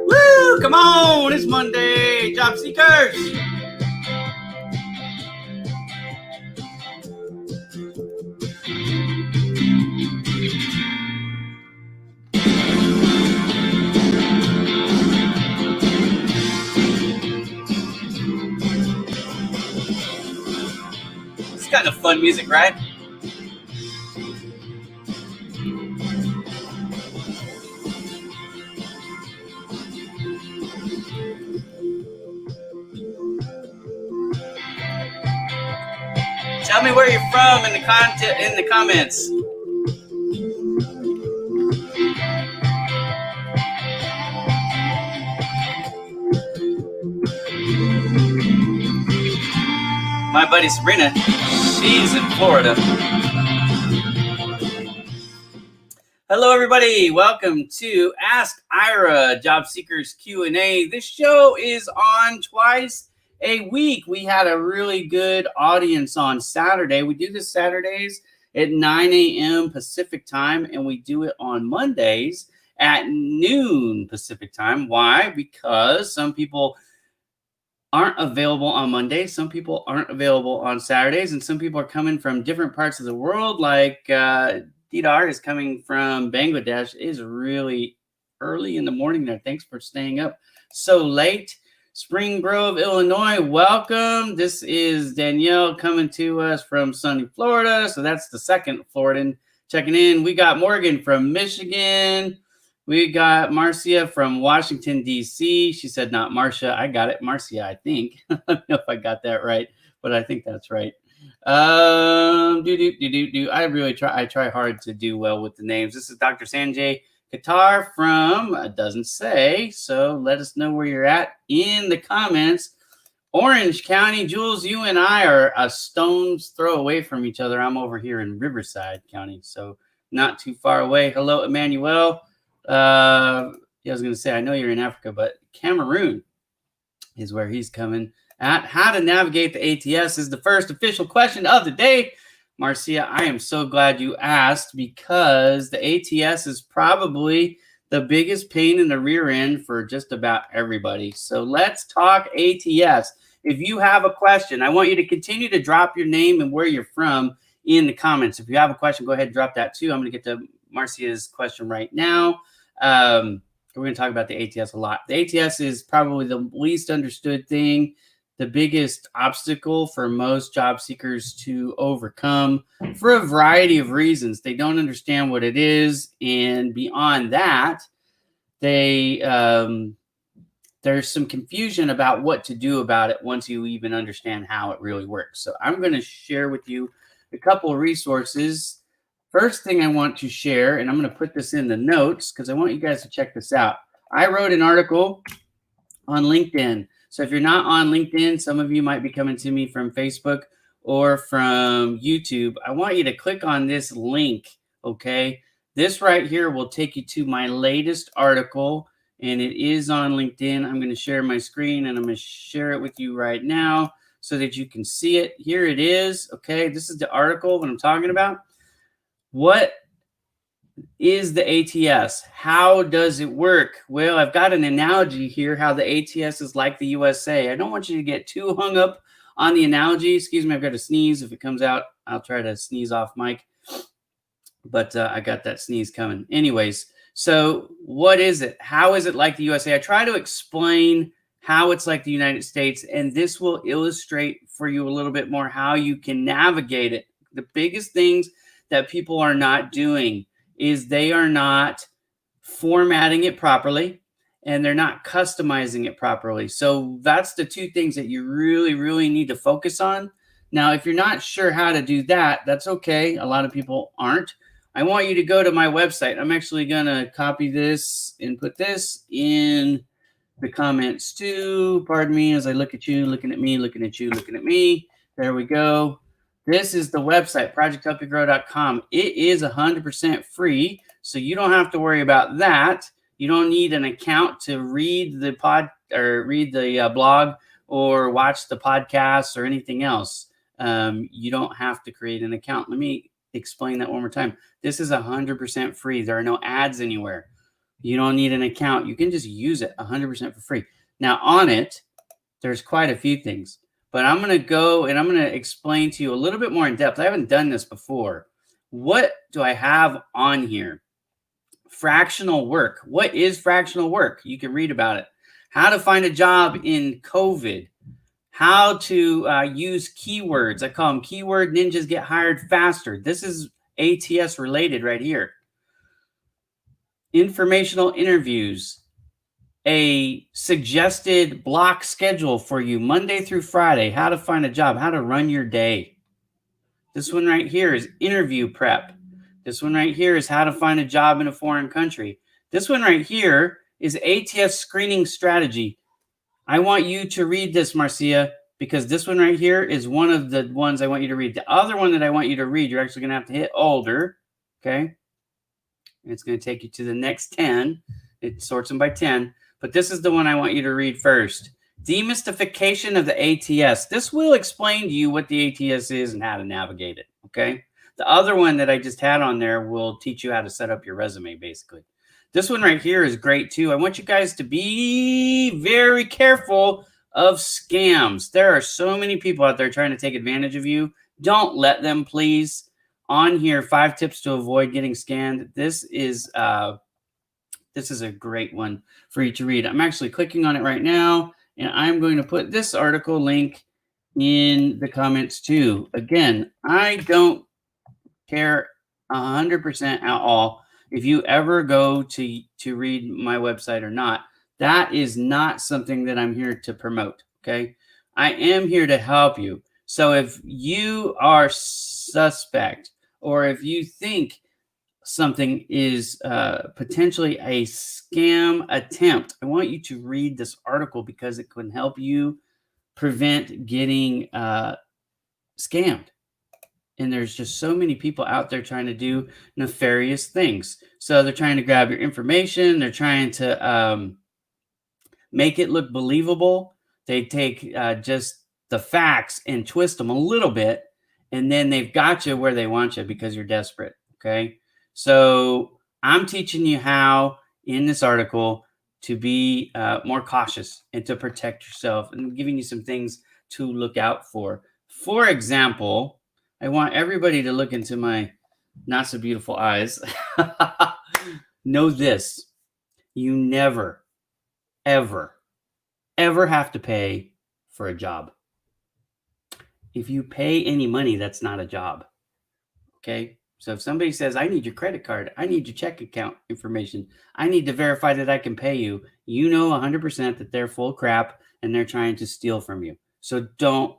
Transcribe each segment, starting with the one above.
Woo! Come on, it's Monday, job seekers. It's kind of fun music, right? Tell me where you're from in the comments. My buddy Sabrina, she's in Florida. Hello, everybody. Welcome to Ask Ira, Job Seekers Q&A. This show is on twice a week. We had a really good audience on Saturday. We do this Saturdays at 9 a.m. Pacific time, and we do it on Mondays at noon Pacific time. Why? Because some people aren't available on Mondays, some people aren't available on Saturdays, and some people are coming from different parts of the world. Like Didar is coming from Bangladesh. It is really early in the morning there. Thanks for staying up so late. Spring Grove, Illinois, welcome. This is Danielle coming to us from sunny Florida. So that's the second Floridan checking in. We got Morgan from Michigan. We got Marcia from Washington, D.C. She said not Marcia. I got it. Marcia, I think. I don't know if I got that right, but I think that's right. I try hard to do well with the names. This is Dr. Sanjay Qatar from, doesn't say, so let us know where you're at in the comments. Orange County, Jules, you and I are a stone's throw away from each other. I'm over here in Riverside County, so not too far away. Hello, Emmanuel. I was going to say, I know you're in Africa, but Cameroon is where he's coming at. How to navigate the ATS is the first official question of the day. Marcia, I am so glad you asked, because the ATS is probably the biggest pain in the rear end for just about everybody. So let's talk ATS. If you have a question, I want you to continue to drop your name and where you're from in the comments. If you have a question, go ahead and drop that too. I'm going to get to Marcia's question right now. We're going to talk about the ATS a lot. The ATS is probably the least understood thing, the biggest obstacle for most job seekers to overcome for a variety of reasons. They don't understand what it is, and beyond that, there's some confusion about what to do about it once you even understand how it really works. So I'm going to share with you a couple of resources. First thing I want to share, and I'm going to put this in the notes because I want you guys to check this out. I wrote an article on LinkedIn. So if you're not on LinkedIn, some of you might be coming to me from Facebook or from YouTube. I want you to click on this link, okay? This right here will take you to my latest article, and it is on LinkedIn. I'm going to share my screen, and I'm going to share it with you right now so that you can see it. Here it is, okay? This is the article that I'm talking about. What is the ATS? How does it work? Well, I've got an analogy here how the ATS is like the USA. I don't want you to get too hung up on the analogy. Excuse me, I've got to sneeze. If it comes out, I'll try to sneeze off mic. But I got that sneeze coming. Anyways, so what is it? How is it like the USA? I try to explain how it's like the United States, and this will illustrate for you a little bit more how you can navigate it. The biggest things that people are not doing is they are not formatting it properly, and they're not customizing it properly. So that's the two things that you really, really need to focus on. Now, if you're not sure how to do that, that's okay. A lot of people aren't. I want you to go to my website. I'm actually going to copy this and put this in the comments too. Pardon me as I look at you, looking at me, looking at you, looking at me. There we go. This is the website, projecthelpyougrow.com. It is 100% free, so you don't have to worry about that. You don't need an account to read the blog or watch the podcasts or anything else. You don't have to create an account. Let me explain that one more time. This is 100% free. There are no ads anywhere. You don't need an account. You can just use it 100% for free. Now on it, there's quite a few things, but I'm going to go and I'm going to explain to you a little bit more in depth. I haven't done this before. What do I have on here? Fractional work. What is fractional work? You can read about it. How to find a job in COVID. How to use keywords. I call them keyword ninjas get hired faster. This is ATS related right here. Informational interviews. A suggested block schedule for you Monday through Friday. How to find a job. How to run your day. This one right here is interview prep. This one right here is how to find a job in a foreign country. This one right here is ATS screening strategy. I want you to read this, Marcia, because this one right here is one of the ones I want you to read. The other one that I want you to read, you're actually going to have to hit older, okay? It's going to take you to the next 10. It sorts them by 10. But this is the one I want you to read first. Demystification of the ATS. This will explain to you what the ATS is and how to navigate it, okay? The other one that I just had on there will teach you how to set up your resume, basically. This one right here is great, too. I want you guys to be very careful of scams. There are so many people out there trying to take advantage of you. Don't let them, please. On here, 5 tips to avoid getting scammed. This is a great one for you to read. I'm actually clicking on it right now, and I'm going to put this article link in the comments, too. Again, I don't care 100% at all if you ever go to read my website or not. That is not something that I'm here to promote, okay? I am here to help you. So if you are suspect or if you think something is potentially a scam attempt, I want you to read this article because it can help you prevent getting scammed. And there's just so many people out there trying to do nefarious things. So they're trying to grab your information. They're trying to make it look believable. They take just the facts and twist them a little bit. And then they've got you where they want you because you're desperate. Okay. So I'm teaching you how in this article to be more cautious and to protect yourself and giving you some things to look out for. For example, I want everybody to look into my not so beautiful eyes. Know this. You never, ever, ever have to pay for a job. If you pay any money, that's not a job. Okay? So if somebody says, I need your credit card, I need your check account information, I need to verify that I can pay you, you know 100% that they're full crap and they're trying to steal from you. So don't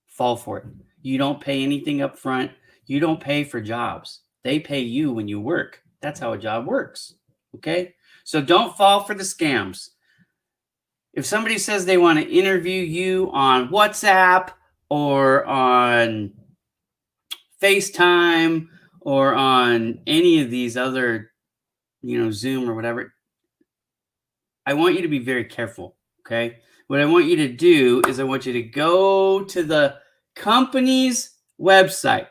fall for it. You don't pay anything up front. You don't pay for jobs. They pay you when you work. That's how a job works. Okay? So don't fall for the scams. If somebody says they want to interview you on WhatsApp or on FaceTime or on any of these other, Zoom or whatever, I want you to be very careful. Okay? What I want you to do is I want you to go to the company's website.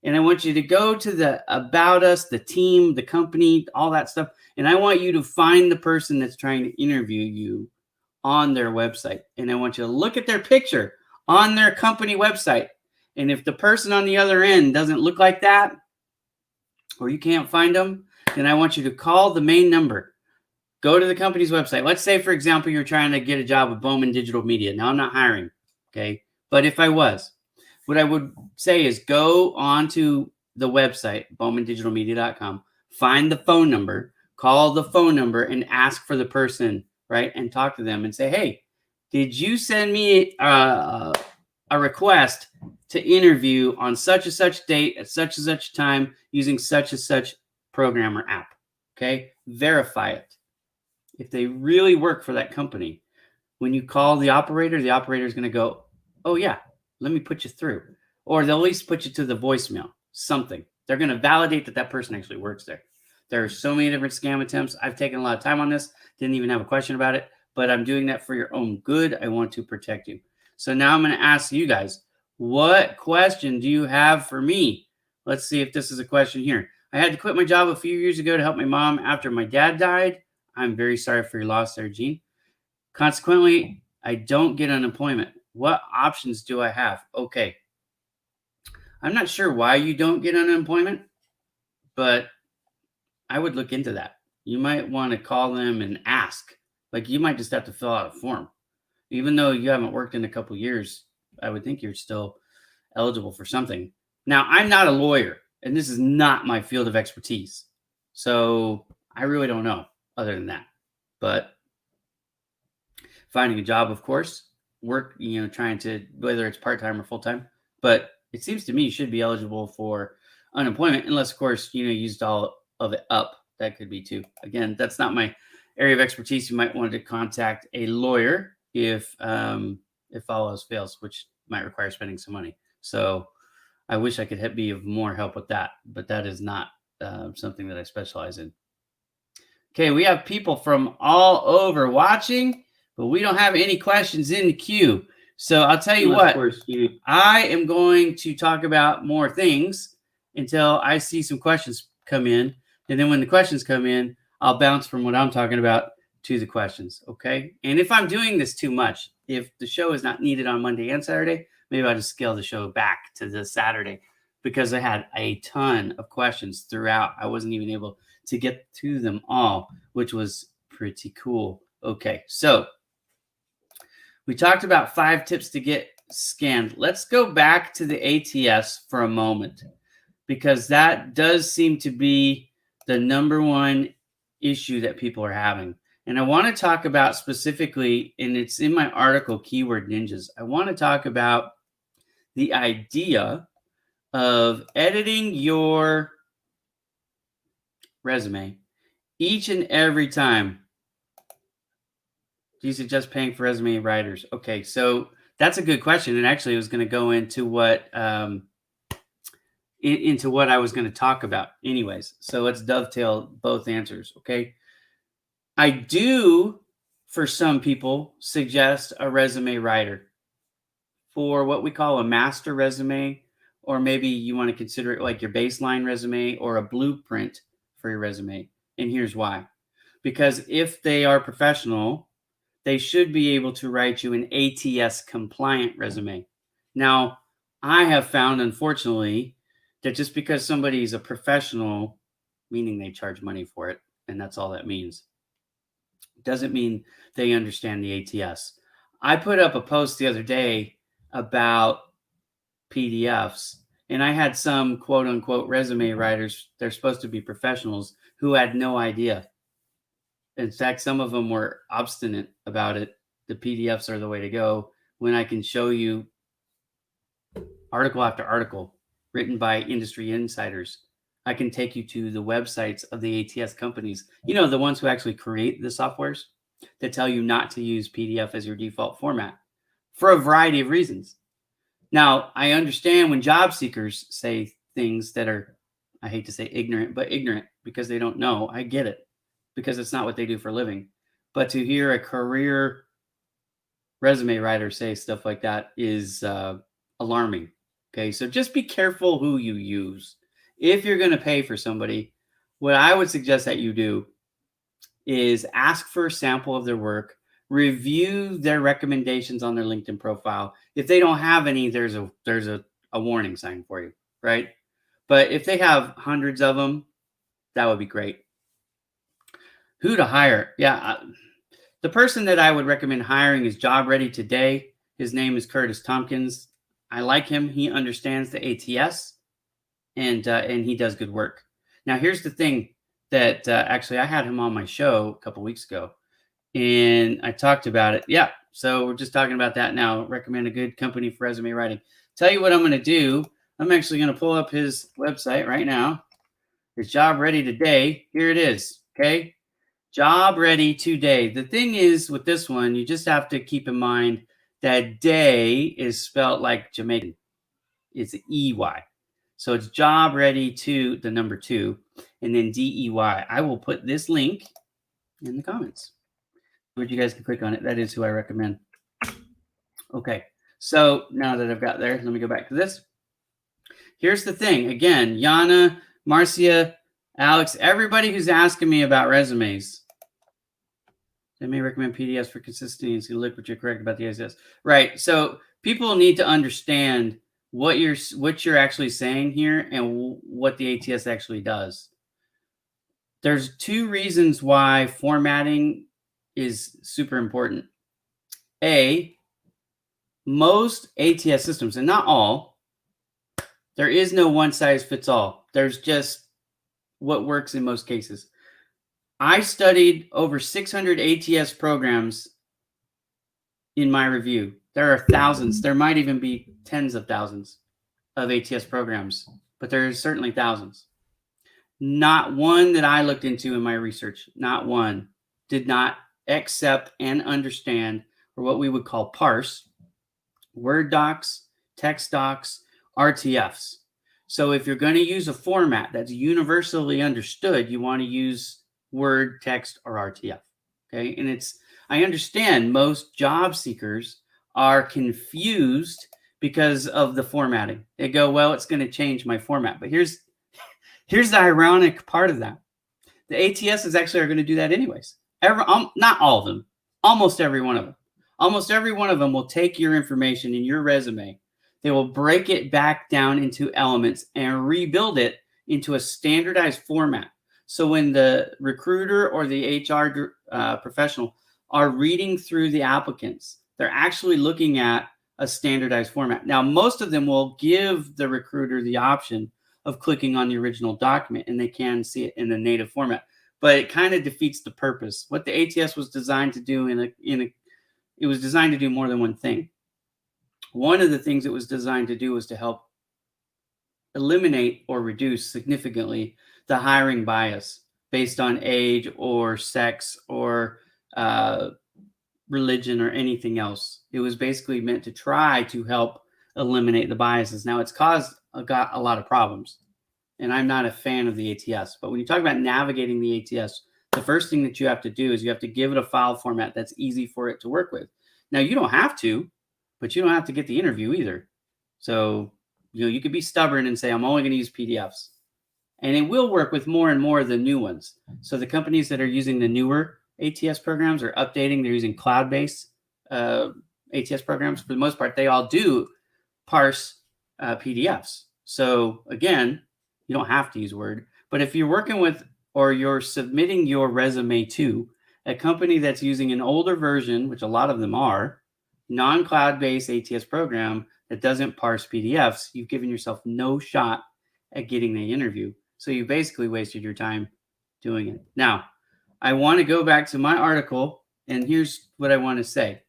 And I want you to go to the about us, the team, the company, all that stuff. And I want you to find the person that's trying to interview you on their website. And I want you to look at their picture on their company website. And if the person on the other end doesn't look like that, or you can't find them, then I want you to call the main number. Go to the company's website. Let's say, for example, you're trying to get a job with Bombom Digital Media. Now, I'm not hiring, okay? But if I was, what I would say is go onto the website, bombomdigitalmedia.com, find the phone number, call the phone number, and ask for the person, right? And talk to them and say, hey, did you send me a request to interview on such and such date at such and such time using such and such program or app? Okay? Verify it. If they really work for that company, when you call the operator is going to go, oh, yeah, let me put you through. Or they'll at least put you to the voicemail, something. They're going to validate that that person actually works there. There are so many different scam attempts. I've taken a lot of time on this. Didn't even have a question about it. But I'm doing that for your own good. I want to protect you. So now I'm going to ask you guys, what question do you have for me? Let's see if this is a question here. I had to quit my job a few years ago to help my mom after my dad died. I'm very sorry for your loss there, Jean. Consequently, I don't get unemployment. What options do I have? Okay. I'm not sure why you don't get unemployment, but I would look into that. You might want to call them and ask. Like, you might just have to fill out a form. Even though you haven't worked in a couple years, I would think you're still eligible for something. Now, I'm not a lawyer, and this is not my field of expertise. So I really don't know other than that. But finding a job, of course, work, trying to, whether it's part-time or full-time. But it seems to me you should be eligible for unemployment, unless, of course, you used all of it up. That could be too. Again, that's not my area of expertise. You might want to contact a lawyer if all else fails, which might require spending some money. So I wish I could be of more help with that, but that is not something that I specialize in. Okay, we have people from all over watching, but we don't have any questions in the queue. So I'll tell you what, I am going to talk about more things until I see some questions come in. And then when the questions come in, I'll bounce from what I'm talking about to the questions, okay? And if I'm doing this too much, if the show is not needed on Monday and Saturday, maybe I'll just scale the show back to the Saturday because I had a ton of questions throughout. I wasn't even able to get to them all, which was pretty cool. Okay, so we talked about 5 tips to get scanned. Let's go back to the ATS for a moment because that does seem to be the number one issue that people are having. And I want to talk about specifically, and it's in my article, Keyword Ninjas. I want to talk about the idea of editing your resume each and every time. Do you suggest paying for resume writers? Okay, so that's a good question. And actually, I was going to go into what I was going to talk about anyways. So let's dovetail both answers, okay? I do, for some people, suggest a resume writer for what we call a master resume, or maybe you want to consider it like your baseline resume or a blueprint for your resume. And here's why. Because if they are professional, they should be able to write you an ATS compliant resume. Now, I have found, unfortunately, that just because somebody is a professional, meaning they charge money for it, and that's all that means, doesn't mean they understand the ATS. I put up a post the other day about PDFs, and I had some quote unquote resume writers, they're supposed to be professionals, who had no idea. In fact, some of them were obstinate about it. The PDFs are the way to go, when I can show you article after article written by industry insiders. I can take you to the websites of the ATS companies, the ones who actually create the softwares that tell you not to use PDF as your default format for a variety of reasons. Now, I understand when job seekers say things that are, I hate to say ignorant, but ignorant because they don't know. I get it because it's not what they do for a living. But to hear a career resume writer say stuff like that is alarming. Okay, so just be careful who you use. If you're going to pay for somebody, what I would suggest that you do is ask for a sample of their work, review their recommendations on their LinkedIn profile. If they don't have any, there's a warning sign for you, right? But if they have hundreds of them, that would be great. Who to hire? Yeah, the person that I would recommend hiring is Job Ready Today. His name is Curtis Tompkins. I like him. He understands the ATS. And he does good work. Now, here's the thing that actually I had him on my show a couple weeks ago, and I talked about it. Yeah, so we're just talking about that now. Recommend a good company for resume writing. Tell you what I'm going to do. I'm actually going to pull up his website right now. It's Job Ready Today. Here it is, okay? Job Ready Today. The thing is with this one, you just have to keep in mind that day is spelled like Jamaican. It's EY. So it's Job Ready to the number 2 and then DEY. I will put this link in the comments where you guys can click on it. That is who I recommend. Okay. So now that I've got there, let me go back to this. Here's the thing. Again, Yana, Marcia Alex, everybody who's asking me about resumes, they may recommend PDFs for consistency and look what you're correct about the ATS. Right. So people need to understand what you're actually saying here and what the ATS actually does. There's two reasons why formatting is super important. A, most ATS systems, and not all, there is no one size fits all. There's just what works in most cases. I studied over 600 ATS programs in my review. There are thousands. There might even be tens of thousands of ATS programs, but there's certainly thousands. Not one that I looked into in my research, not one, did not accept and understand, or what we would call parse, Word docs, text docs, RTFs. So if you're going to use a format that's universally understood, you want to use Word, text, or RTF. Okay. And I understand most job seekers are confused because of the formatting. They go, well, it's going to change my format. But here's the ironic part of that. The ATSs actually are going to do that anyways. Not all of them, almost every one of them. Almost every one of them will take your information in your resume. They will break it back down into elements and rebuild it into a standardized format. So when the recruiter or the HR professional are reading through the applicants, they're actually looking at a standardized format. Now, most of them will give the recruiter the option of clicking on the original document, and they can see it in the native format. But it kind of defeats the purpose. What the ATS was designed to do it was designed to do more than one thing. One of the things it was designed to do was to help eliminate or reduce significantly the hiring bias based on age or sex or religion or anything else. It was basically meant to try to help eliminate the biases. Now, it's got a lot of problems, and I'm not a fan of the ATS. But when you talk about navigating the ATS, the first thing that you have to do is you have to give it a file format that's easy for it to work with. Now, you don't have to, but you don't have to get the interview either. So, you could be stubborn and say, I'm only going to use PDFs. And it will work with more and more of the new ones. So the companies that are using the newer ATS programs are updating. They're using cloud-based ATS programs. For the most part, they all do parse PDFs. So again, you don't have to use Word. But if you're working with or you're submitting your resume to a company that's using an older version, which a lot of them are, non-cloud-based ATS program that doesn't parse PDFs, you've given yourself no shot at getting the interview. So you basically wasted your time doing it. Now, I want to go back to my article, and here's what I want to say.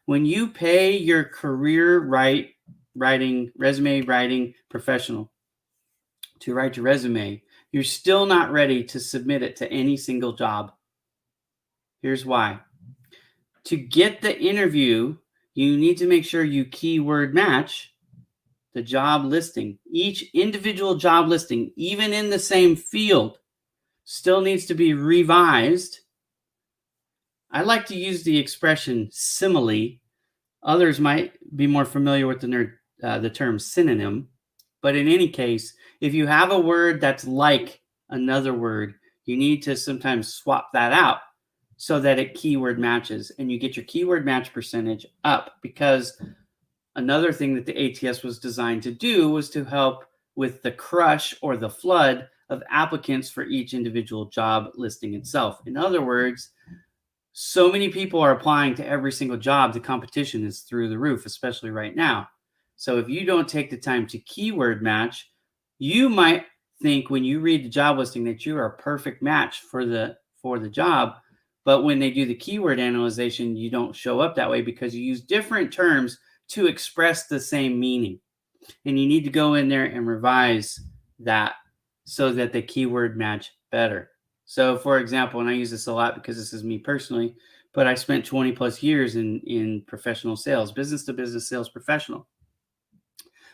When you pay your career resume writing professional to write your resume, you're still not ready to submit it to any single job. Here's why. To get the interview, you need to make sure you keyword match the job listing. Each individual job listing, even in the same field, still needs to be revised. I like to use the expression simile. Others might be more familiar with the term synonym. But in any case, if you have a word that's like another word, you need to sometimes swap that out so that it keyword matches and you get your keyword match percentage up. Because another thing that the ATS was designed to do was to help with the crush or the flood of applicants for each individual job listing itself. In other words, so many people are applying to every single job, the competition is through the roof, especially right now. So if you don't take the time to keyword match, you might think when you read the job listing that you are a perfect match for the job. But when they do the keyword analyzation, you don't show up that way because you use different terms to express the same meaning. And you need to go in there and revise that so that the keyword match better. So for example, and I use this a lot because this is me personally, but I spent 20 plus years in professional sales, business to business sales professional.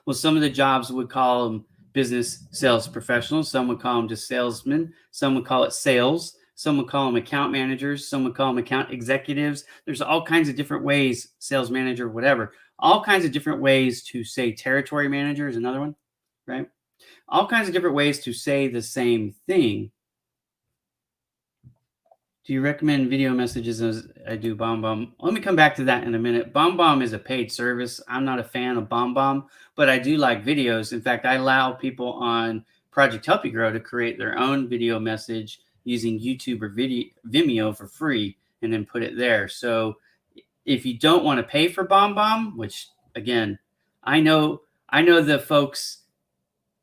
Well, some of the jobs would call them business sales professionals. Some would call them just salesmen. Some would call it sales. Some would call them account managers. Some would call them account executives. There's all kinds of different ways, sales manager, whatever, all kinds of different ways to say territory manager is another one, right? all kinds of different ways to say the same thing. Do you recommend video messages as I do Bombom? Let me come back to that in a minute. Bombom is a paid service. I'm not a fan of Bombom, but I do like videos. In fact, I allow people on Project Help You Grow to create their own video message using YouTube or Vimeo for free and then put it there. So if you don't want to pay for Bombom, which again, I know the folks,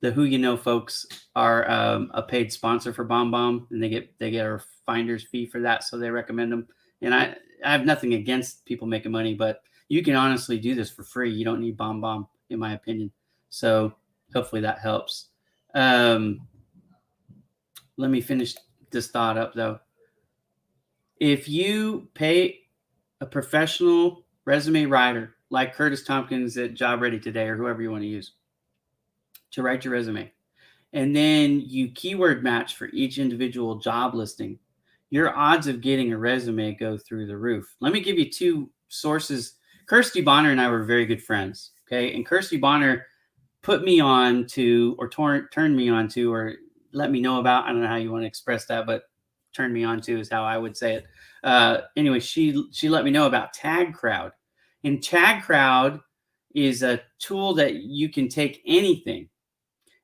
the Who You Know folks are a paid sponsor for Bombom, and they get a finder's fee for that, so they recommend them. And I have nothing against people making money, but you can honestly do this for free. You don't need Bombom, in my opinion. So hopefully that helps. Let me finish this thought up though. If you pay a professional resume writer like Curtis Tompkins at Job Ready Today, or whoever you want to use, to write your resume, and then you keyword match for each individual job listing, your odds of getting a resume go through the roof. Let me give you two sources. Kirsty Bonner and I were very good friends, okay? And Kirsty Bonner put me on to, or turned me on to, or let me know about, I don't know how you want to express that, but turned me on to is how I would say it. Anyway, she let me know about Tag Crowd. And Tag Crowd is a tool that you can take anything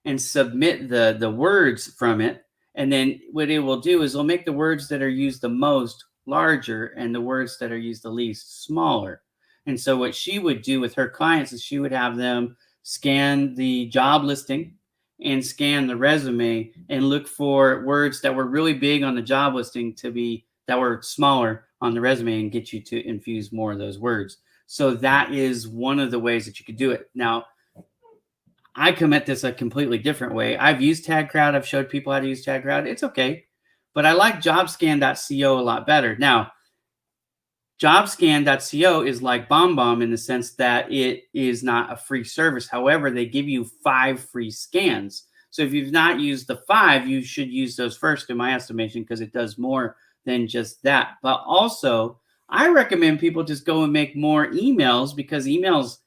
and submit the words from it. And then what it will do is it'll make the words that are used the most larger and the words that are used the least smaller. And so what she would do with her clients is she would have them scan the job listing and scan the resume and look for words that were really big on the job listing that were smaller on the resume and get you to infuse more of those words. So that is one of the ways that you could do it. Now, I come at this a completely different way. I've used Tag Crowd. I've showed people how to use Tag Crowd. It's okay. But I like jobscan.co a lot better. Now, jobscan.co is like Bombom in the sense that it is not a free service. However, they give you 5 free scans. So if you've not used the 5, you should use those first in my estimation, because it does more than just that. But also, I recommend people just go and make more emails, because emails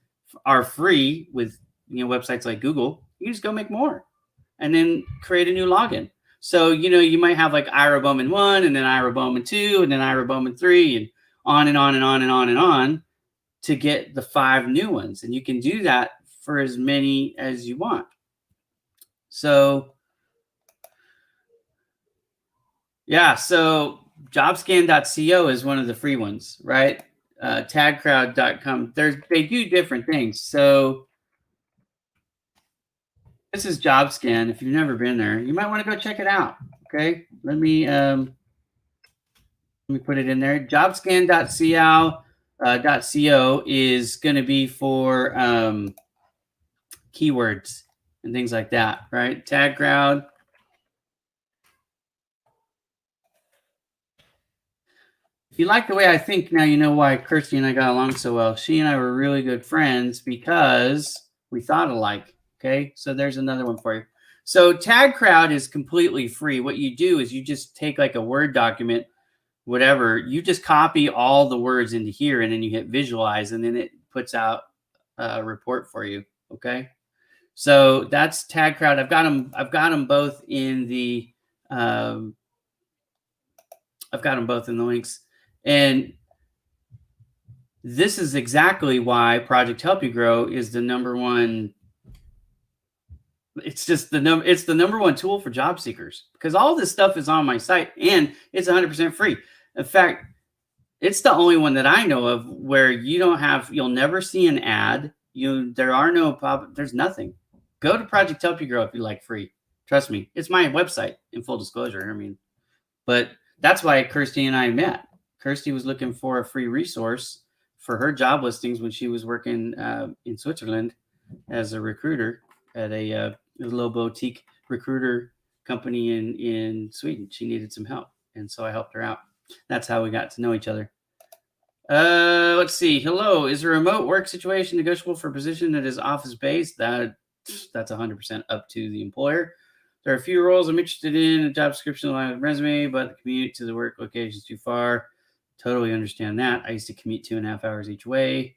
are free with websites like Google. You just go make more and then create a new login. So, you might have like Ira Bowman 1 and then Ira Bowman 2 and then Ira Bowman 3 and on and on and on and on and on to get the 5 new ones. And you can do that for as many as you want. So, yeah, so jobscan.co is one of the free ones, right? Tagcrowd.com. They do different things. So this is JobScan. If you've never been there, you might want to go check it out. Okay, let me put it in there. Jobscan.co is going to be for keywords and things like that, right? Tag Crowd. If you like the way I think, now you know why Kirsty and I got along so well. She and I were really good friends because we thought alike. Okay, so there's another one for you. So Tag Crowd is completely free. What you do is you just take like a Word document, whatever, you just copy all the words into here, and then you hit visualize, and then it puts out a report for you. Okay, so that's Tag Crowd. I've got them both in the links, and this is exactly why Project Help You Grow is the number one. It's just the number one tool for job seekers, because all this stuff is on my site and it's 100% free. In fact, it's the only one that I know of where you'll never see an ad. There's nothing. Go to Project Help You Grow if you like free. Trust me, it's my website, in full disclosure. But that's why Kirsty and I met. Kirsty was looking for a free resource for her job listings when she was working in Switzerland as a recruiter at a little boutique recruiter company in Sweden. She needed some help, and so I helped her out. That's how we got to know each other. Let's see. Hello. Is a remote work situation negotiable for a position that is office-based? That's 100% up to the employer. There are a few roles I'm interested in. A job description aligned with resume, but the commute to the work location is too far. Totally understand that. I used to commute 2.5 hours each way.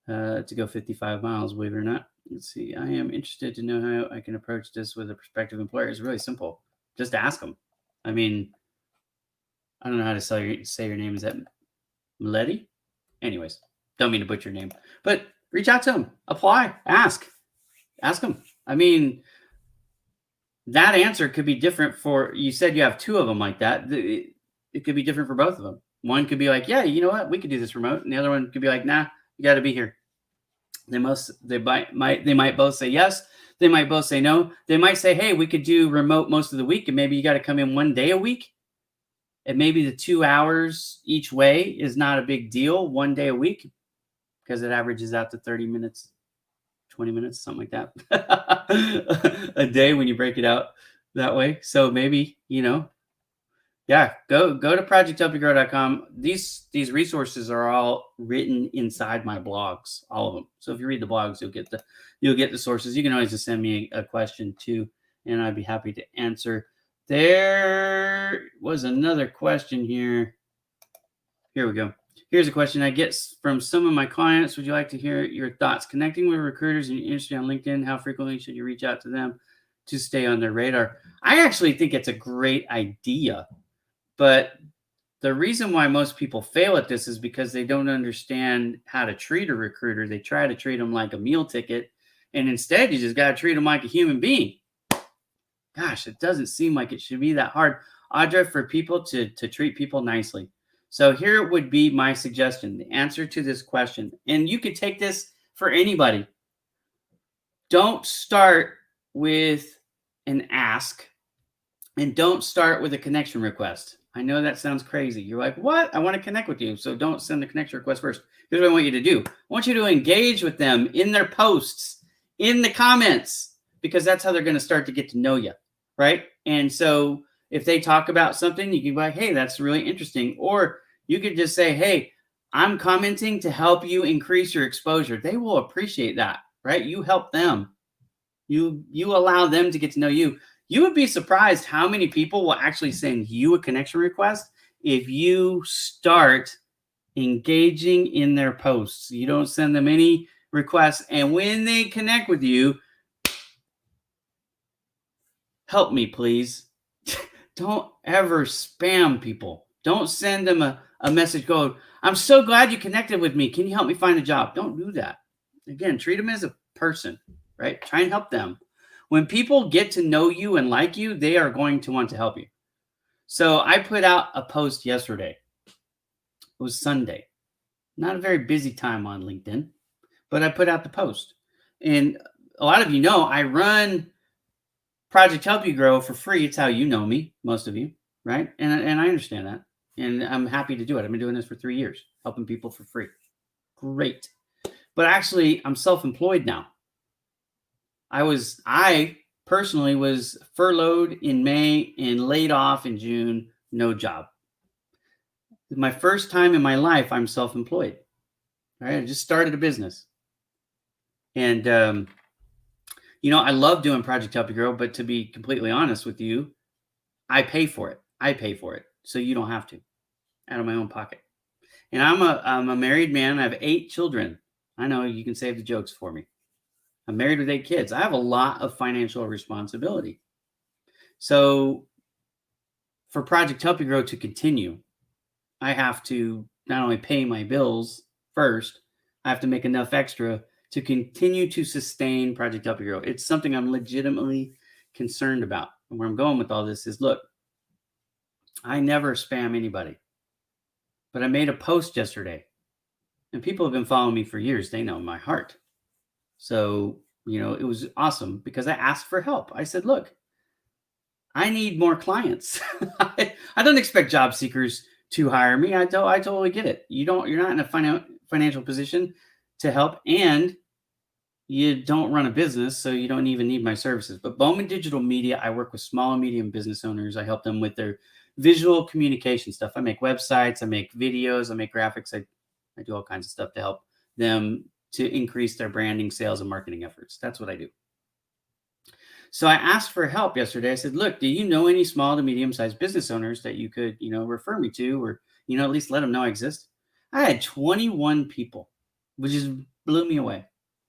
to go 55 miles, believe it or not. Let's see. I am interested to know how I can approach this with a prospective employer. It's really simple. Just ask them. I mean, I don't know how to say your name. Is that Letty? Anyways, don't mean to butcher your name, but reach out to them. Apply. Ask them. I mean, that answer could be different for, you said you have two of them like that. It could be different for both of them. One could be like, yeah, you know what? We could do this remote. And the other one could be like, nah, you got to be here. They might both say yes. They might both say no. They might say, hey, we could do remote most of the week, and maybe you got to come in one day a week. And maybe the 2 hours each way is not a big deal one day a week, because it averages out to 30 minutes, 20 minutes, something like that a day when you break it out that way. So maybe, yeah, go to projecthelpyougrow.com. These resources are all written inside my blogs, all of them. So if you read the blogs, you'll get the sources. You can always just send me a question too, and I'd be happy to answer. There was another question here. Here we go. Here's a question I get from some of my clients. Would you like to hear your thoughts? Connecting with recruiters in your industry on LinkedIn, how frequently should you reach out to them to stay on their radar? I actually think it's a great idea. But the reason why most people fail at this is because they don't understand how to treat a recruiter. They try to treat them like a meal ticket, and instead you just got to treat them like a human being. Gosh, it doesn't seem like it should be that hard, Audra, for people to treat people nicely. So here would be my suggestion, the answer to this question. And you could take this for anybody. Don't start with an ask, and don't start with a connection request. I know that sounds crazy. You're like, what? I want to connect with you. So don't send the connection request first. Here's what I want you to do. I want you to engage with them in their posts, in the comments, because that's how they're going to start to get to know you, right? And so if they talk about something, you can be like, hey, that's really interesting. Or you could just say, hey, I'm commenting to help you increase your exposure. They will appreciate that, right? You help them. You allow them to get to know you. You would be surprised how many people will actually send you a connection request if you start engaging in their posts. You don't send them any requests. And when they connect with you, help me, please. Don't ever spam people. Don't send them a message going, I'm so glad you connected with me. Can you help me find a job? Don't do that. Again, treat them as a person, right? Try and help them. When people get to know you and like you, they are going to want to help you. So I put out a post yesterday. It was Sunday. Not a very busy time on LinkedIn, but I put out the post. And a lot of you know I run Project Help You Grow for free. It's how you know me, most of you, right? And I understand that. And I'm happy to do it. I've been doing this for 3 years, helping people for free. Great. But actually, I'm self-employed now. I personally was furloughed in May and laid off in June, no job. My first time in my life, I'm self-employed. All right, I just started a business. And, I love doing Project Help You Grow, but to be completely honest with you, I pay for it. So you don't have to, out of my own pocket. And I'm a married man. I have 8 children. I know you can save the jokes for me. I'm married with 8 kids. I have a lot of financial responsibility. So for Project Help You Grow to continue, I have to not only pay my bills first, I have to make enough extra to continue to sustain Project Help You Grow. It's something I'm legitimately concerned about. And where I'm going with all this is, look, I never spam anybody. But I made a post yesterday, and people have been following me for years. They know my heart. So, it was awesome because I asked for help. I said, look, I need more clients. I don't expect job seekers to hire me. I totally get it. You're not in a financial position to help, and you don't run a business, so you don't even need my services. But Bombom Digital Media, I work with small and medium business owners. I help them with their visual communication stuff. I make websites, I make videos, I make graphics. I do all kinds of stuff to help them to increase their branding, sales, and marketing efforts. That's what I do. So I asked for help yesterday. I said, look, do you know any small to medium-sized business owners that you could, refer me to, or, at least let them know I exist? I had 21 people, which is blew me away.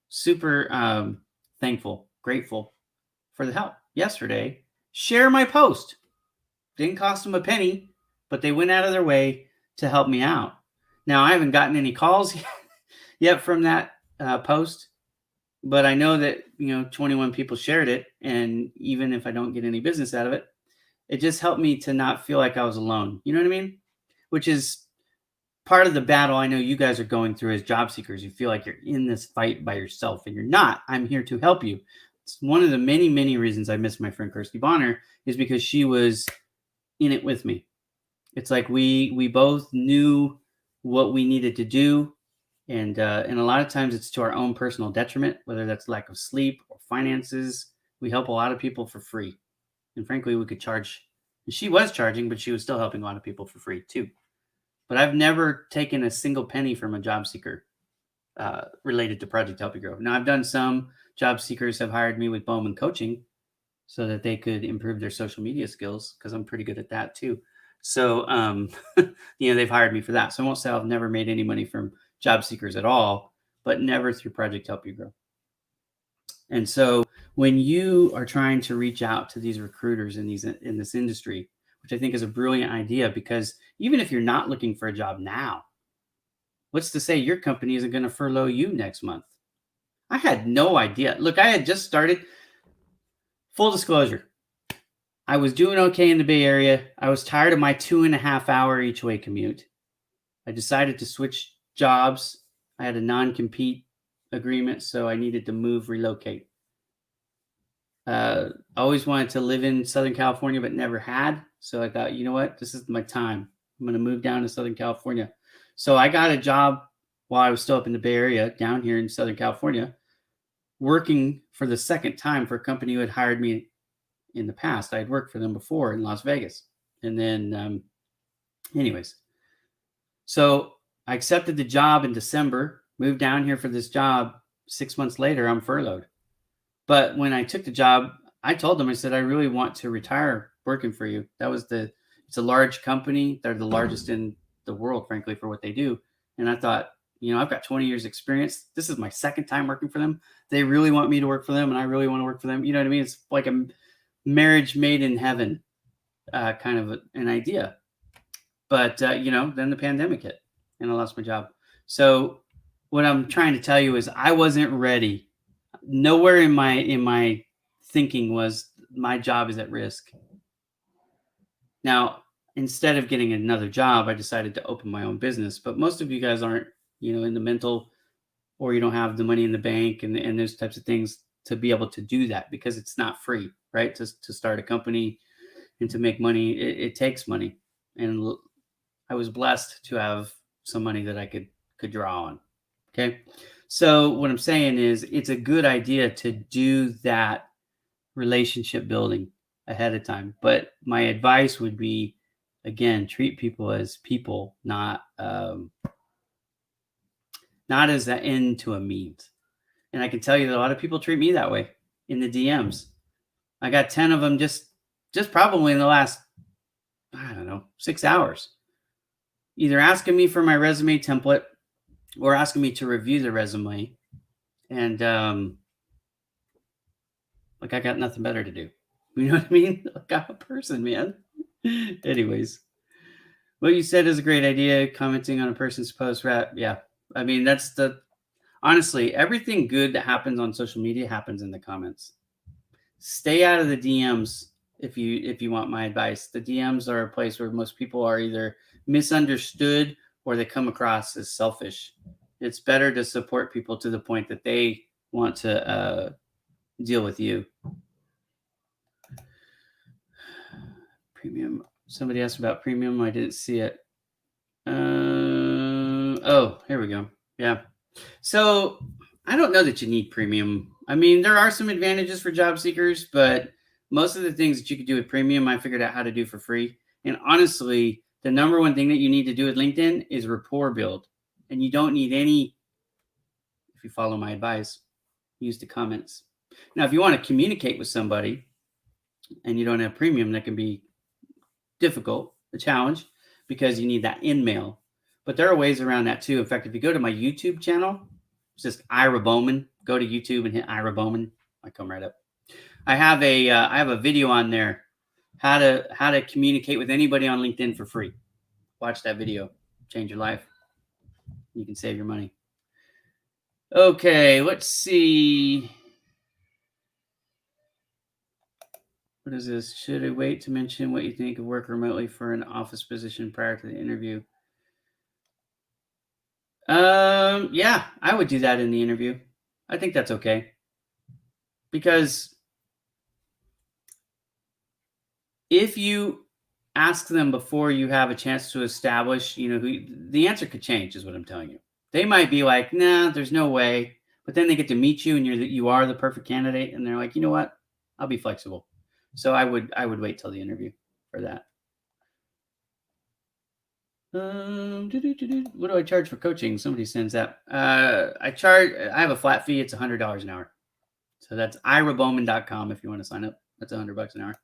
Super thankful, grateful for the help. Yesterday, share my post. Didn't cost them a penny, but they went out of their way to help me out. Now, I haven't gotten any calls yet from that post, but I know that 21 people shared it, and even if I don't get any business out of it, it just helped me to not feel like I was alone. You know what I mean? Which is part of the battle I know you guys are going through as job seekers. You feel like you're in this fight by yourself, and you're not. I'm here to help you. It's one of the many, many reasons I miss my friend Kirsty Bonner is because she was in it with me. It's like we both knew what we needed to do, and a lot of times it's to our own personal detriment, whether that's lack of sleep or finances. We help a lot of people for free, and frankly, we could charge. She was charging, but she was still helping a lot of people for free too. But I've never taken a single penny from a job seeker related to Project Help You Grow. Now, I've done some. Job seekers have hired me with Bombom coaching so that they could improve their social media skills, because I'm pretty good at that too. So, they've hired me for that. So I won't say I've never made any money from job seekers at all, but never through Project Help You Grow. And so when you are trying to reach out to these recruiters in this industry, which I think is a brilliant idea, because even if you're not looking for a job now, what's to say your company isn't going to furlough you next month? I had no idea. Look, I had just started. Full disclosure, I was doing okay in the Bay Area. I was tired of my 2.5 hour each way commute. I decided to switch jobs. I had a non-compete agreement, so I needed to relocate. Always wanted to live in Southern California, but never had. So I thought, you know what? This is my time. I'm going to move down to Southern California. So I got a job while I was still up in the Bay Area, down here in Southern California, working for the second time for a company who had hired me in the past. I had worked for them before in Las Vegas. And then, anyways, so I accepted the job in December, moved down here for this job. 6 months later, I'm furloughed. But when I took the job, I told them, I said, I really want to retire working for you. It's a large company. They're the largest in the world, frankly, for what they do. And I thought, I've got 20 years experience. This is my second time working for them. They really want me to work for them, and I really want to work for them. You know what I mean? It's like a marriage made in heaven kind of an idea. But, then the pandemic hit, and I lost my job. So what I'm trying to tell you is I wasn't ready. Nowhere in my thinking was my job is at risk. Now, instead of getting another job, I decided to open my own business. But most of you guys aren't, in the mental, or you don't have the money in the bank and those types of things to be able to do that, because it's not free, right? To start a company and to make money, it takes money. And I was blessed to have some money that I could draw on. Okay. So what I'm saying is it's a good idea to do that relationship building ahead of time. But my advice would be, again, treat people as people, not as an end to a means. And I can tell you that a lot of people treat me that way in the DMs. I got 10 of them just probably in the last, 6 hours, either asking me for my resume template or asking me to review the resume. And I got nothing better to do. You know what I mean? Like, I'm a person, man. Anyways, what you said is a great idea. Commenting on a person's post, yeah. I mean, honestly, everything good that happens on social media happens in the comments. Stay out of the DMs if you want my advice. The DMs are a place where most people are either misunderstood or they come across as selfish. It's better to support people to the point that they want to deal with you. Premium. Somebody asked about premium. I didn't see it. Oh, here we go. Yeah. So I don't know that you need premium. I mean, there are some advantages for job seekers, but most of the things that you could do with premium, I figured out how to do for free. And honestly, the number one thing that you need to do with LinkedIn is rapport build. And you don't need any, if you follow my advice, use the comments. Now, if you want to communicate with somebody and you don't have premium, that can be difficult, a challenge, because you need that inmail. But there are ways around that too. In fact, if you go to my YouTube channel, It's just Ira Bowman. Go to YouTube and hit Ira Bowman. I come right up. I have a video on there, how to communicate with anybody on LinkedIn for free. Watch that video. Change your life. You can save your money. Okay, let's see. What is this? Should I wait to mention what you think of work remotely for an office position prior to the interview? Yeah, I would do that in the interview. I think that's okay. Because if you ask them before you have a chance to establish, who the answer could change, is what I'm telling you. They might be like, nah, there's no way. But then they get to meet you and you are the perfect candidate. And they're like, you know what? I'll be flexible. So I would wait till the interview for that. What do I charge for coaching? Somebody sends that. I have a flat fee. It's $100 an hour. So that's irabowman.com if you want to sign up. That's $100 an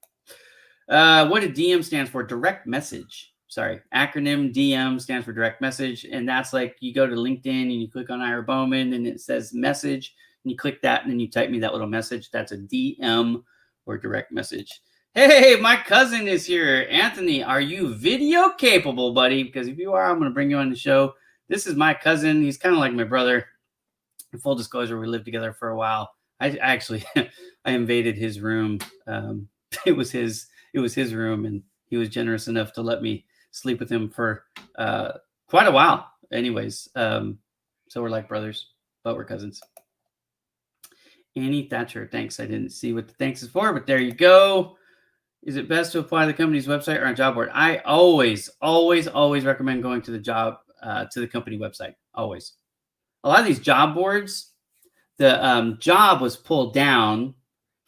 hour. What did DM stands for? Direct message. Sorry, acronym DM stands for direct message. And that's like you go to LinkedIn and you click on Ira Bowman and it says message. And you click that and then you type me that little message. That's a DM or direct message. Hey, my cousin is here. Anthony, are you video capable, buddy? Because if you are, I'm going to bring you on the show. This is my cousin. He's kind of like my brother. In full disclosure, we lived together for a while. I actually I invaded his room. It was his room, and he was generous enough to let me sleep with him for quite a while. Anyways, so we're like brothers, but we're cousins. Annie Thatcher, thanks. I didn't see what the thanks is for, but there you go. Is it best to apply to the company's website or on job board? I always recommend going to the company website. Always. A lot of these job boards, the job was pulled down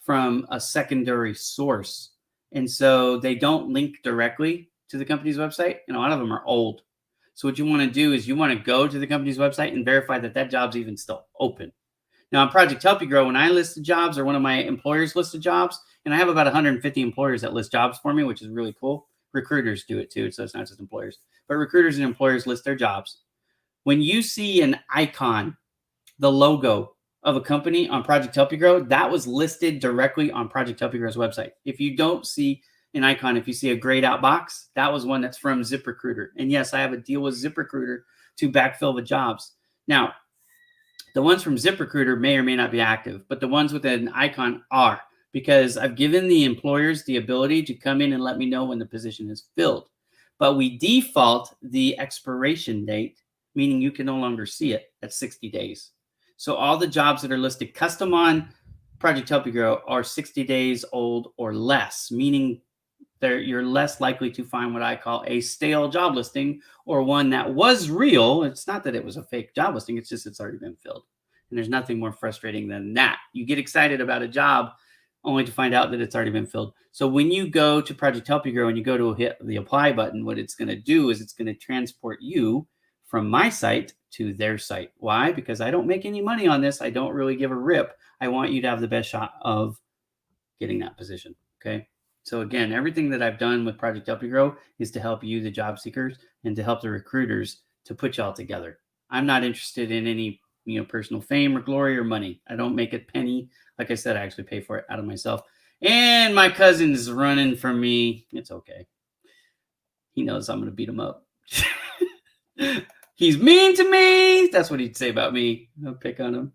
from a secondary source. And so they don't link directly to the company's website. And a lot of them are old. So what you want to do is you want to go to the company's website and verify that job's even still open. Now, on Project Help You Grow, when I list jobs or one of my employers listed jobs, and I have about 150 employers that list jobs for me, which is really cool. Recruiters do it too, so it's not just employers. But recruiters and employers list their jobs. When you see an icon, the logo of a company on Project Help You Grow, that was listed directly on Project Help You Grow's website. If you don't see an icon, if you see a grayed out box, that was one that's from ZipRecruiter. And yes, I have a deal with ZipRecruiter to backfill the jobs. Now, the ones from ZipRecruiter may or may not be active, but the ones with an icon are, because I've given the employers the ability to come in and let me know when the position is filled. But we default the expiration date, meaning you can no longer see it, at 60 days. So all the jobs that are listed custom on Project Help You Grow are 60 days old or less, meaning you're less likely to find what I call a stale job listing or one that was real. It's not that it was a fake job listing. It's just it's already been filled. And there's nothing more frustrating than that. You get excited about a job only to find out that it's already been filled. So when you go to Project Help You Grow and you go to hit the apply button, what it's going to do is it's going to transport you from my site to their site. Why? Because I don't make any money on this. I don't really give a rip. I want you to have the best shot of getting that position. Okay. So again, everything that I've done with Project Help You Grow is to help you, the job seekers, and to help the recruiters to put y'all together. I'm not interested in any, personal fame or glory or money. I don't make a penny. Like I said, I actually pay for it out of myself. And my cousin is running from me. It's okay. He knows I'm going to beat him up. He's mean to me. That's what he'd say about me. I'll pick on him.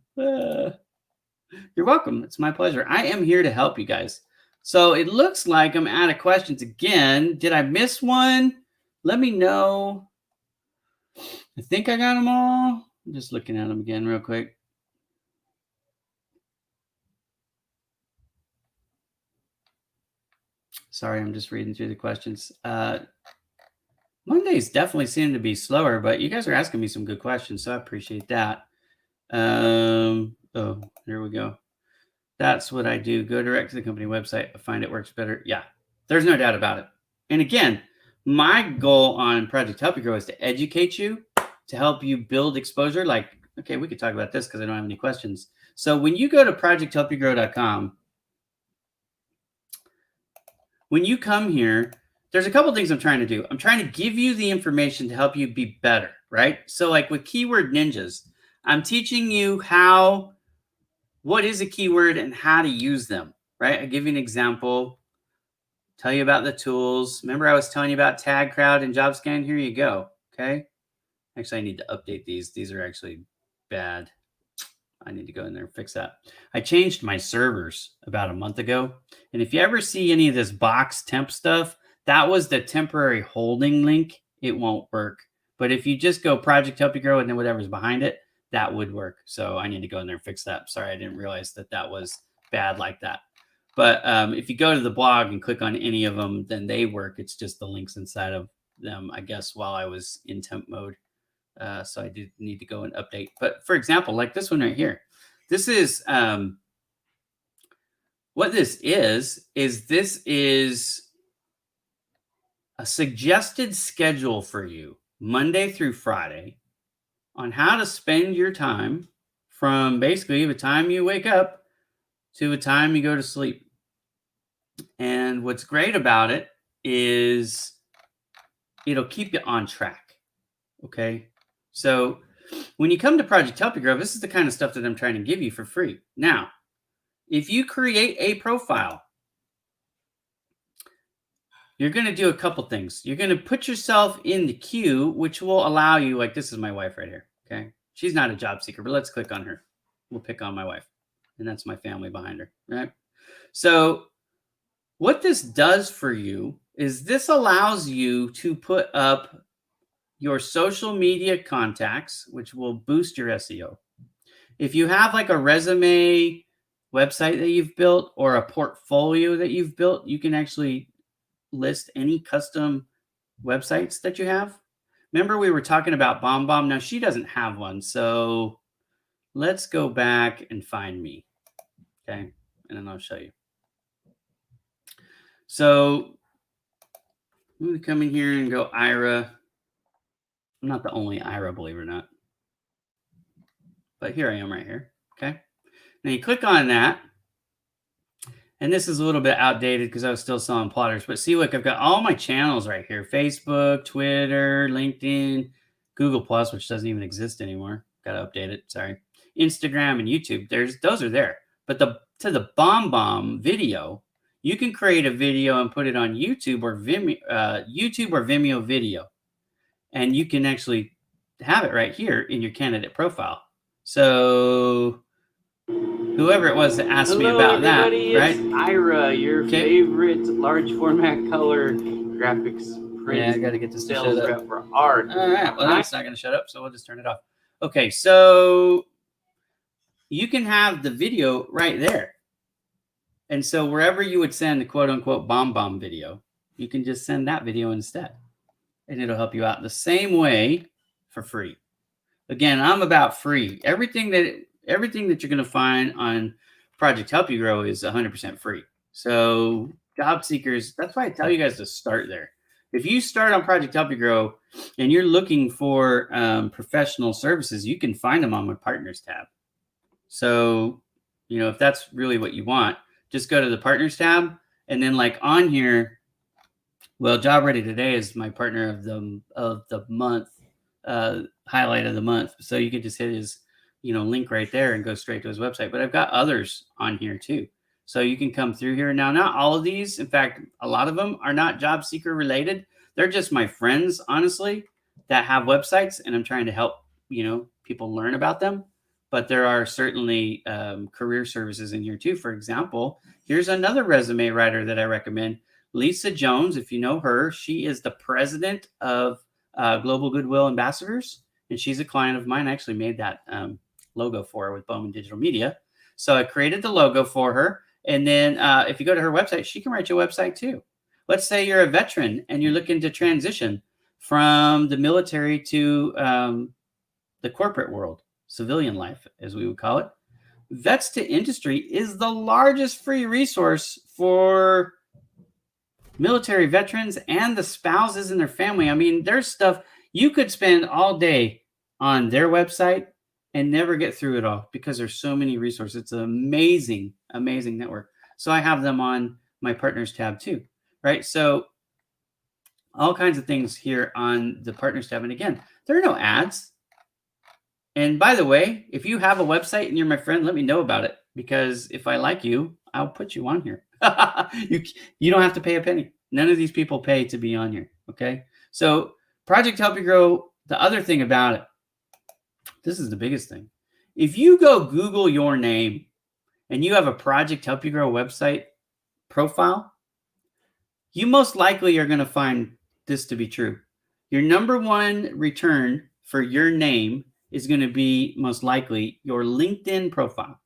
You're welcome. It's my pleasure. I am here to help you guys. So it looks like I'm out of questions again. Did I miss one? Let me know. I think I got them all. I'm just looking at them again real quick. Sorry, I'm just reading through the questions. Mondays definitely seem to be slower, but you guys are asking me some good questions, so I appreciate that. Oh, here we go. That's what I do. Go direct to the company website. I find it works better. Yeah, there's no doubt about it. And again, my goal on Project Help You Grow is to educate you, to help you build exposure. Like, okay, we could talk about this because I don't have any questions. So when you go to projecthelpyougrow.com, when you come here, there's a couple things I'm trying to do. I'm trying to give you the information to help you be better, right? So like with Keyword Ninjas, I'm teaching you what is a keyword and how to use them, right? I give you an example, tell you about the tools. Remember I was telling you about Tag Crowd and JobScan? Here you go, okay? Actually, I need to update these. These are actually bad. I need to go in there and fix that. I changed my servers about a month ago. And if you ever see any of this box temp stuff, that was the temporary holding link. It won't work. But if you just go Project Help You Grow and then whatever's behind it, that would work. So I need to go in there and fix that. Sorry, I didn't realize that was bad like that. But if you go to the blog and click on any of them, then they work. It's just the links inside of them, I guess, while I was in temp mode. So I did need to go and update. But for example, like this one right here, this is what this is this is a suggested schedule for you Monday through Friday on how to spend your time from basically the time you wake up to the time you go to sleep. And what's great about it is it'll keep you on track. Okay. So when you come to Project Help You Grow, this is the kind of stuff that I'm trying to give you for free. Now, if you create a profile, you're going to do a couple things. You're going to put yourself in the queue, which will allow you, like this is my wife right here, okay? She's not a job seeker, but let's click on her. We'll pick on my wife, and that's my family behind her, right? So what this does for you is this allows you to put up your social media contacts, which will boost your SEO. If you have like a resume website that you've built or a portfolio that you've built, you can actually list any custom websites that you have. Remember we were talking about Bombom? Now she doesn't have one. So let's go back and find me. Okay. And then I'll show you. So I'm going to come in here and go Ira. I'm not the only Ira, believe it or not. But here I am right here. Okay. Now you click on that. And this is a little bit outdated because I was still selling plotters. But see, look, I've got all my channels right here. Facebook, Twitter, LinkedIn, Google Plus, which doesn't even exist anymore. Got to update it. Sorry. Instagram and YouTube. Those are there. But to the Bombom video, you can create a video and put it on YouTube or Vimeo video. And you can actually have it right here in your candidate profile. So whoever it was that asked me about that, right? It's Ira, your favorite large format color graphics print. Yeah, I got to get this to shut up. For art. All right, well, that's not going to shut up, so we'll just turn it off. Okay, so you can have the video right there. And so wherever you would send the quote-unquote Bombom video, you can just send that video instead. And it'll help you out the same way for free. Again, I'm about free. Everything that you're going to find on Project Help You Grow is 100% free. So job seekers, that's why I tell you guys to start there. If you start on Project Help You Grow and you're looking for professional services, you can find them on my Partners tab. So, if that's really what you want, just go to the Partners tab. And then like on here, well, Job Ready Today is my partner of the month, highlight of the month. So you can just hit his, link right there and go straight to his website. But I've got others on here too. So you can come through here. Now, not all of these, in fact, a lot of them are not job seeker related. They're just my friends, honestly, that have websites, and I'm trying to help, people learn about them. But there are certainly career services in here too. For example, here's another resume writer that I recommend. Lisa Jones, if you know her, she is the president of Global Goodwill Ambassadors, and she's a client of mine. I actually made that logo for her with Bowman Digital Media. So I created the logo for her, and then if you go to her website, she can write you a website too. Let's say you're a veteran and you're looking to transition from the military to the corporate world, civilian life, as we would call it. Vets to Industry is the largest free resource for military veterans and the spouses and their family. I mean, there's stuff you could spend all day on their website and never get through it all because there's so many resources. It's an amazing, amazing network. So I have them on my Partners tab too, right? So all kinds of things here on the Partners tab. And again, there are no ads. And by the way, if you have a website and you're my friend, let me know about it, because if I like you, I'll put you on here. You don't have to pay a penny. None of these people pay to be on here. Okay. So Project Help You Grow, the other thing about it, this is the biggest thing. If you go Google your name and you have a Project Help You Grow website profile, you most likely are going to find this to be true. Your number one return for your name is going to be most likely your LinkedIn profile.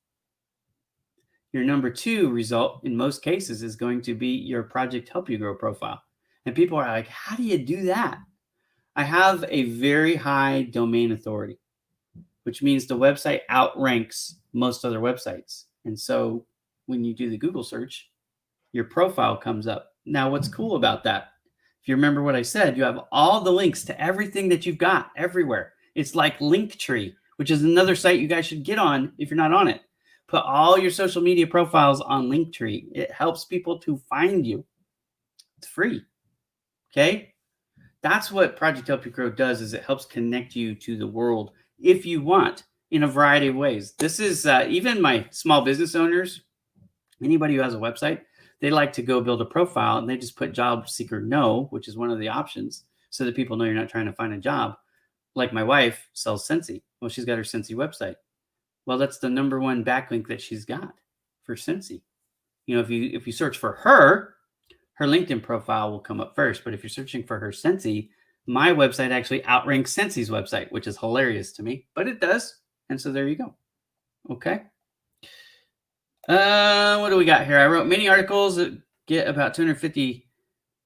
Your number two result in most cases is going to be your Project Help You Grow profile. And people are like, how do you do that? I have a very high domain authority, which means the website outranks most other websites. And so when you do the Google search, your profile comes up. Now, what's cool about that? If you remember what I said, you have all the links to everything that you've got everywhere. It's like Linktree, which is another site you guys should get on if you're not on it. Put all your social media profiles on Linktree. It helps people to find you. It's free. Okay? That's what Project Help You Grow does, is it helps connect you to the world if you want, in a variety of ways. This is even my small business owners, anybody who has a website, they like to go build a profile and they just put job seeker no, which is one of the options, so that people know you're not trying to find a job. Like my wife sells Scentsy. Well, she's got her Scentsy website. Well, that's the number one backlink that she's got for Scentsy. You know, if you search for her LinkedIn profile will come up first. But if you're searching for her Scentsy, my website actually outranks Scentsy's website, which is hilarious to me, but it does. And so there you go. Okay. What do we got here? I wrote many articles that get about 250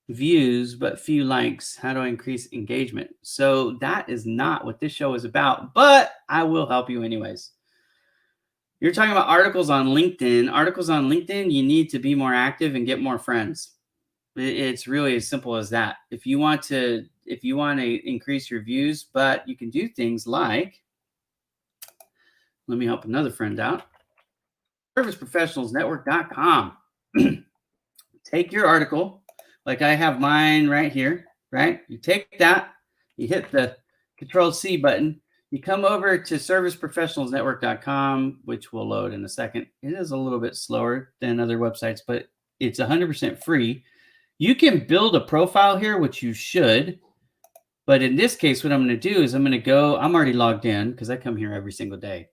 views, but few likes. How do I increase engagement? So that is not what this show is about, but I will help you anyways. You're talking about articles on LinkedIn. Articles on LinkedIn, you need to be more active and get more friends. It's really as simple as that. If you want to increase your views, but you can do things like, let me help another friend out. ServiceProfessionalsNetwork.com. Take your article, like I have mine right here, right? You take that, you hit the Control-C button, you come over to ServiceProfessionalsNetwork.com, which will load in a second. It is a little bit slower than other websites, but it's 100% free. You can build a profile here, which you should. But in this case, what I'm going to do is I'm already logged in because I come here every single day.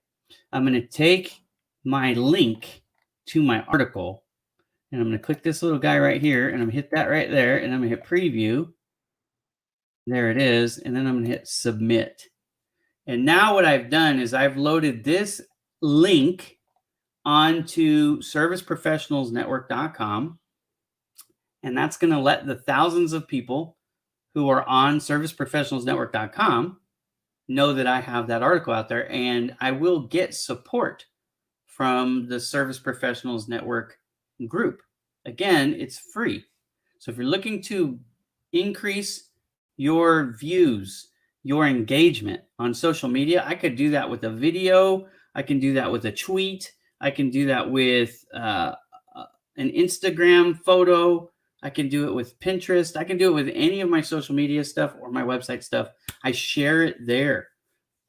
I'm going to take my link to my article, and I'm going to click this little guy right here, and I'm going to hit that right there, and I'm going to hit preview. There it is. And then I'm going to hit submit. And now what I've done is I've loaded this link onto ServiceProfessionalsNetwork.com. And that's going to let the thousands of people who are on ServiceProfessionalsNetwork.com know that I have that article out there, and I will get support from the Service Professionals Network group. Again, it's free. So if you're looking to increase your views, your engagement on social media, I could do that with a video. I can do that with a tweet. I can do that with an Instagram photo. I can do it with Pinterest. I can do it with any of my social media stuff or my website stuff. I share it there,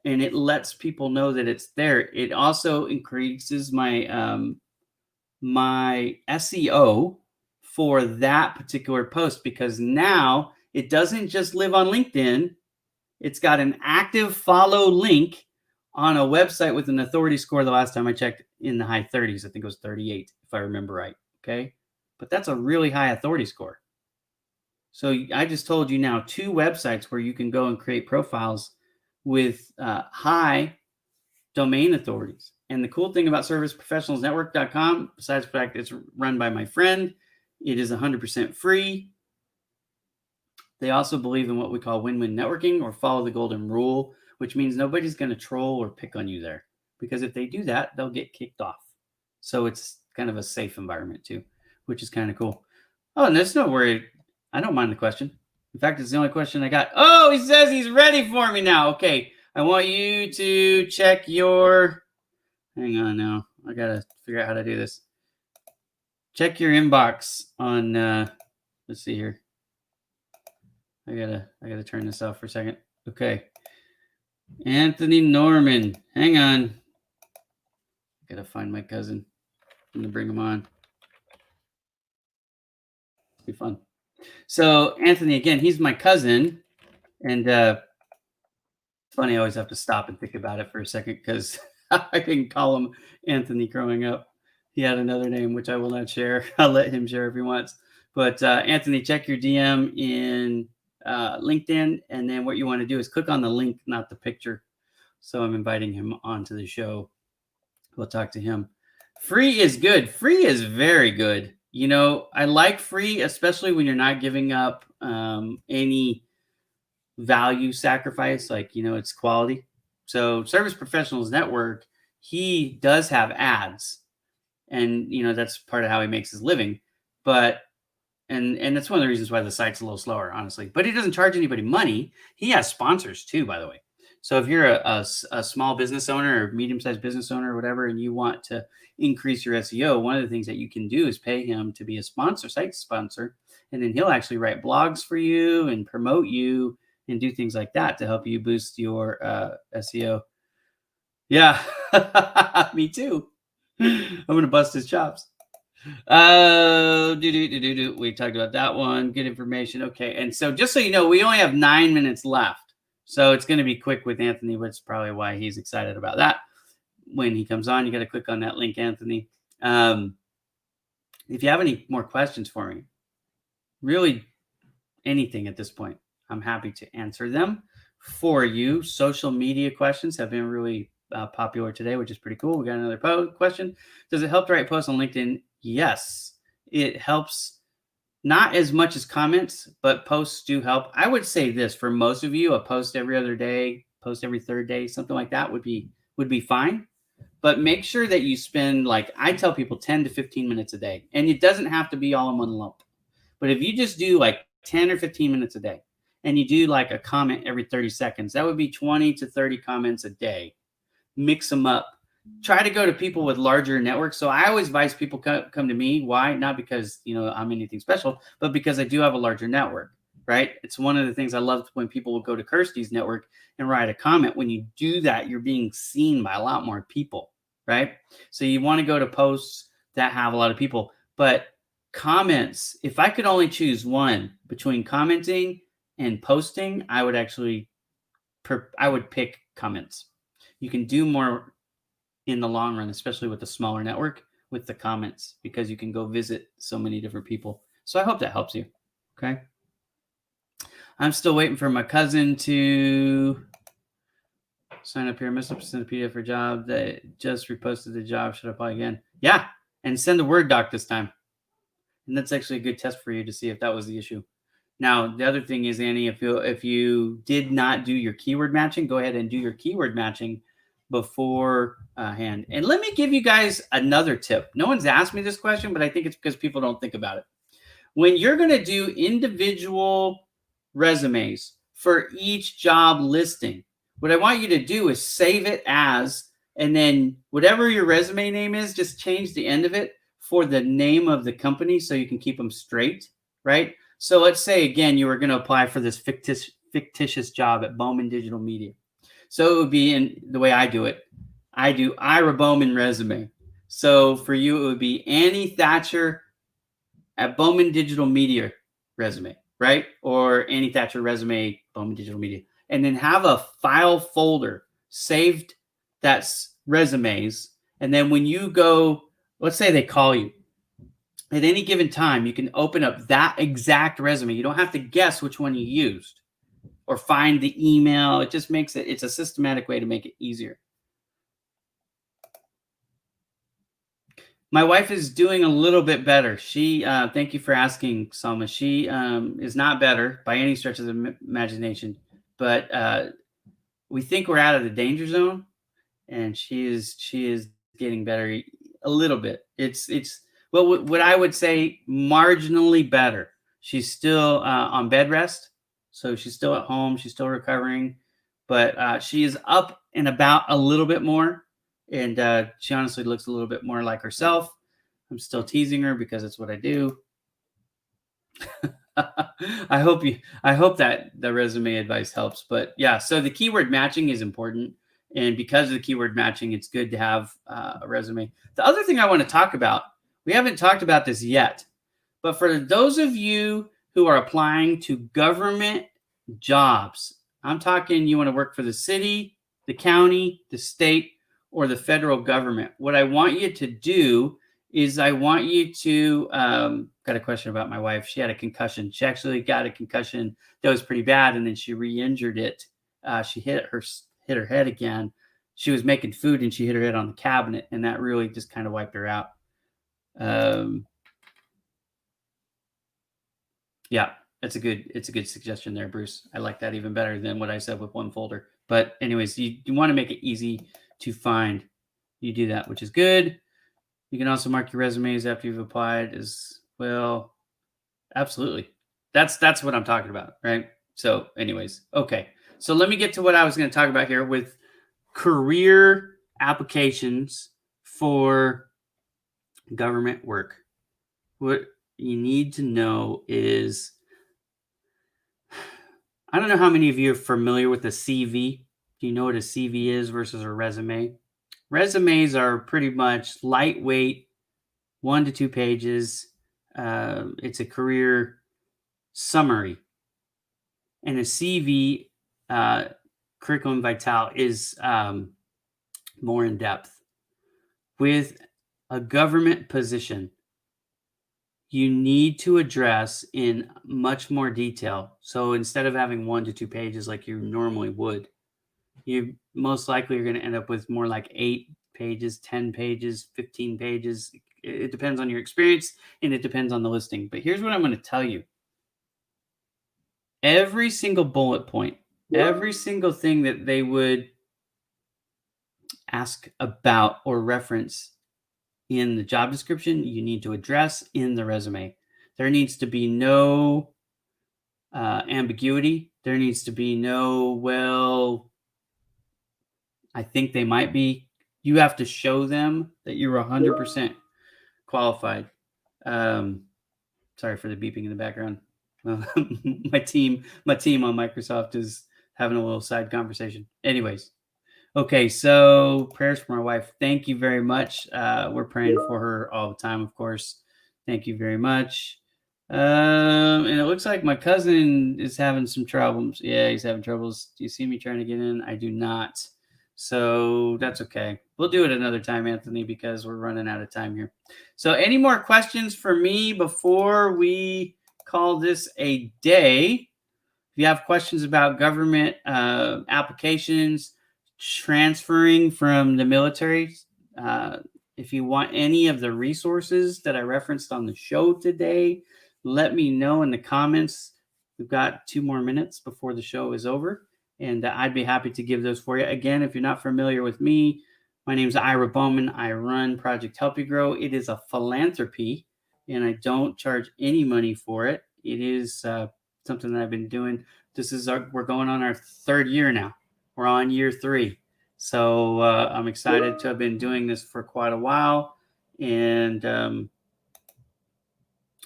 and it lets people know that it's there. It also increases my my SEO for that particular post, because now it doesn't just live on LinkedIn. It's got an active follow link on a website with an authority score, the last time I checked, in the high 30s. I think it was 38, if I remember right. Okay. But that's a really high authority score. So I just told you now 2 websites where you can go and create profiles with high domain authorities. And the cool thing about ServiceProfessionalsNetwork.com, besides the fact that it's run by my friend, it is 100% free. They also believe in what we call win-win networking, or follow the golden rule, which means nobody's going to troll or pick on you there. Because if they do that, they'll get kicked off. So it's kind of a safe environment too, which is kind of cool. Oh, and there's no worry. I don't mind the question. In fact, it's the only question I got. Oh, he says he's ready for me now. Okay. I want you to check your, hang on now. I got to figure out how to do this. Check your inbox on, let's see here. I gotta turn this off for a second. Okay. Anthony Norman. Hang on. Gotta find my cousin. I'm gonna bring him on. It'll be fun. So Anthony, again, he's my cousin, and funny. I always have to stop and think about it for a second because I didn't call him Anthony growing up. He had another name, which I will not share. I'll let him share if he wants. But Anthony, check your DM in LinkedIn, and then what you want to do is click on the link, not the picture. So I'm inviting him onto the show. We'll talk to him. Free is good. Free is very good. You know, I like free, especially when you're not giving up any value sacrifice, like, you know, it's quality. So Service Professionals Network, he does have ads, and, you know, that's part of how he makes his living. But and that's one of the reasons why the site's a little slower, honestly. But he doesn't charge anybody money. He has sponsors too, by the way. So if you're a small business owner or medium-sized business owner or whatever, and you want to increase your SEO, one of the things that you can do is pay him to be a sponsor, site sponsor, and then he'll actually write blogs for you and promote you and do things like that to help you boost your SEO. Yeah, me too. I'm gonna bust his chops. We talked about that one. Good information. Okay, and so just so you know, we only have 9 minutes left, so it's going to be quick with Anthony, which is probably why he's excited about that. When he comes on, you got to click on that link, Anthony. If you have any more questions for me, really anything at this point, I'm happy to answer them for you. Social media questions have been really popular today, which is pretty cool. We got another question. Does it help to write posts on LinkedIn? Yes, it helps. Not as much as comments, but posts do help. I would say this for most of you: a post every other day, post every third day, something like that would be fine. But make sure that you spend, like I tell people, 10 to 15 minutes a day, and it doesn't have to be all in one lump. But if you just do like 10 or 15 minutes a day, and you do like a comment every 30 seconds, that would be 20 to 30 comments a day. Mix them up. Try to go to people with larger networks. So I always advise people come to me. Why? Not because, you know, I'm anything special, but because I do have a larger network, right? It's one of the things I love when people will go to Kirsty's network and write a comment. When you do that, you're being seen by a lot more people, right? So you want to go to posts that have a lot of people. But comments, if I could only choose one between commenting and posting, I would pick comments. You can do more in the long run, especially with a smaller network, with the comments, because you can go visit so many different people. So I hope that helps you. Okay. I'm still waiting for my cousin to sign up here. Missed up, send a PDF for a job that just reposted the job. Should I apply again? Yeah. And send a Word doc this time. And that's actually a good test for you to see if that was the issue. Now, the other thing is, Annie, if you did not do your keyword matching, go ahead and do your keyword matching beforehand. And let me give you guys another tip. No one's asked me this question, but I think it's because people don't think about it. When you're going to do individual resumes for each job listing, what I want you to do is save it as, and then whatever your resume name is, just change the end of it for the name of the company so you can keep them straight, right? So let's say, again, you were going to apply for this fictitious job at Bowman Digital Media. So it would be, in the way I do it, I do Ira Bowman resume. So for you, it would be Annie Thatcher at Bowman Digital Media resume, right? Or Annie Thatcher resume, Bowman Digital Media. And then have a file folder saved that's resumes. And then when you go, let's say they call you. At any given time, you can open up that exact resume. You don't have to guess which one you used or find the email. It just makes it, it's a systematic way to make it easier. My wife is doing a little bit better. She, thank you for asking, Salma. She is not better by any stretch of the imagination, but we think we're out of the danger zone, and she is getting better a little bit. It's well, what I would say marginally better. She's still on bed rest, so she's still at home. She's still recovering, but she is up and about a little bit more. And she honestly looks a little bit more like herself. I'm still teasing her because it's what I do. I hope that the resume advice helps. But yeah, so the keyword matching is important. And because of the keyword matching, it's good to have a resume. The other thing I want to talk about, we haven't talked about this yet, but for those of you who are applying to government jobs, I'm talking you want to work for the city, the county, the state, or the federal government. What I want you to do is I want you to, got a question about my wife. She had a concussion. She actually got a concussion that was pretty bad, and then she re-injured it. She hit her head again. She was making food, and she hit her head on the cabinet, and that really just kind of wiped her out. Yeah, it's a good suggestion there, Bruce. I like that even better than what I said with one folder. But anyways, you want to make it easy to find. You do that, which is good. You can also mark your resumes after you've applied as well. Absolutely. That's what I'm talking about, right? So anyways, okay. So let me get to what I was going to talk about here with career applications for government work. What you need to know is, I don't know how many of you are familiar with a CV. Do you know what a CV is versus a resume? Resumes are pretty much lightweight, 1 to 2 pages. It's a career summary. And a CV, curriculum vitae, is more in depth. With a government position, you need to address in much more detail. So instead of having 1 to 2 pages like you normally would, you most likely are going to end up with more like 8 pages, 10 pages, 15 pages. It depends on your experience and it depends on the listing. But here's what I'm going to tell you. Every single bullet point, every single thing that they would ask about or reference in the job description, you need to address in the resume. There needs to be no ambiguity. There needs to be no, well, I think they might be. You have to show them that you're 100% qualified. Sorry for the beeping in the background. My team on Microsoft is having a little side conversation. Anyways, okay, so prayers for my wife. Thank you very much. We're praying for her all the time, of course. Thank you very much. And it looks like my cousin is having some troubles. Yeah, he's having troubles. Do you see me trying to get in? I do not. So that's okay. We'll do it another time, Anthony, because we're running out of time here. So any more questions for me before we call this a day? If you have questions about government applications, transferring from the military, if you want any of the resources that I referenced on the show today, let me know in the comments. We've got 2 more minutes before the show is over, and I'd be happy to give those for you. Again, if you're not familiar with me, my name is Ira Bowman. I run Project Help You Grow. It is a philanthropy, and I don't charge any money for it. It is something that I've been doing. We're going on our 3rd year now. We're on year 3. So I'm excited to have been doing this for quite a while. And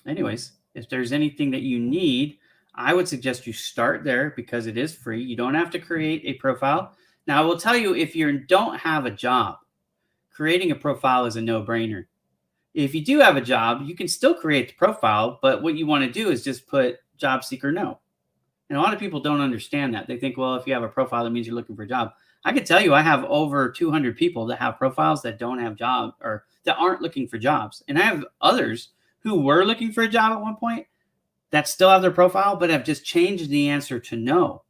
anyways, if there's anything that you need, I would suggest you start there because it is free. You don't have to create a profile. Now, I will tell you, if you don't have a job, creating a profile is a no-brainer. If you do have a job, you can still create the profile, but what you want to do is just put job seeker no. And a lot of people don't understand that. They think, well, if you have a profile, that means you're looking for a job. I can tell you I have over 200 people that have profiles that don't have jobs or that aren't looking for jobs. And I have others who were looking for a job at one point that still have their profile, but have just changed the answer to no.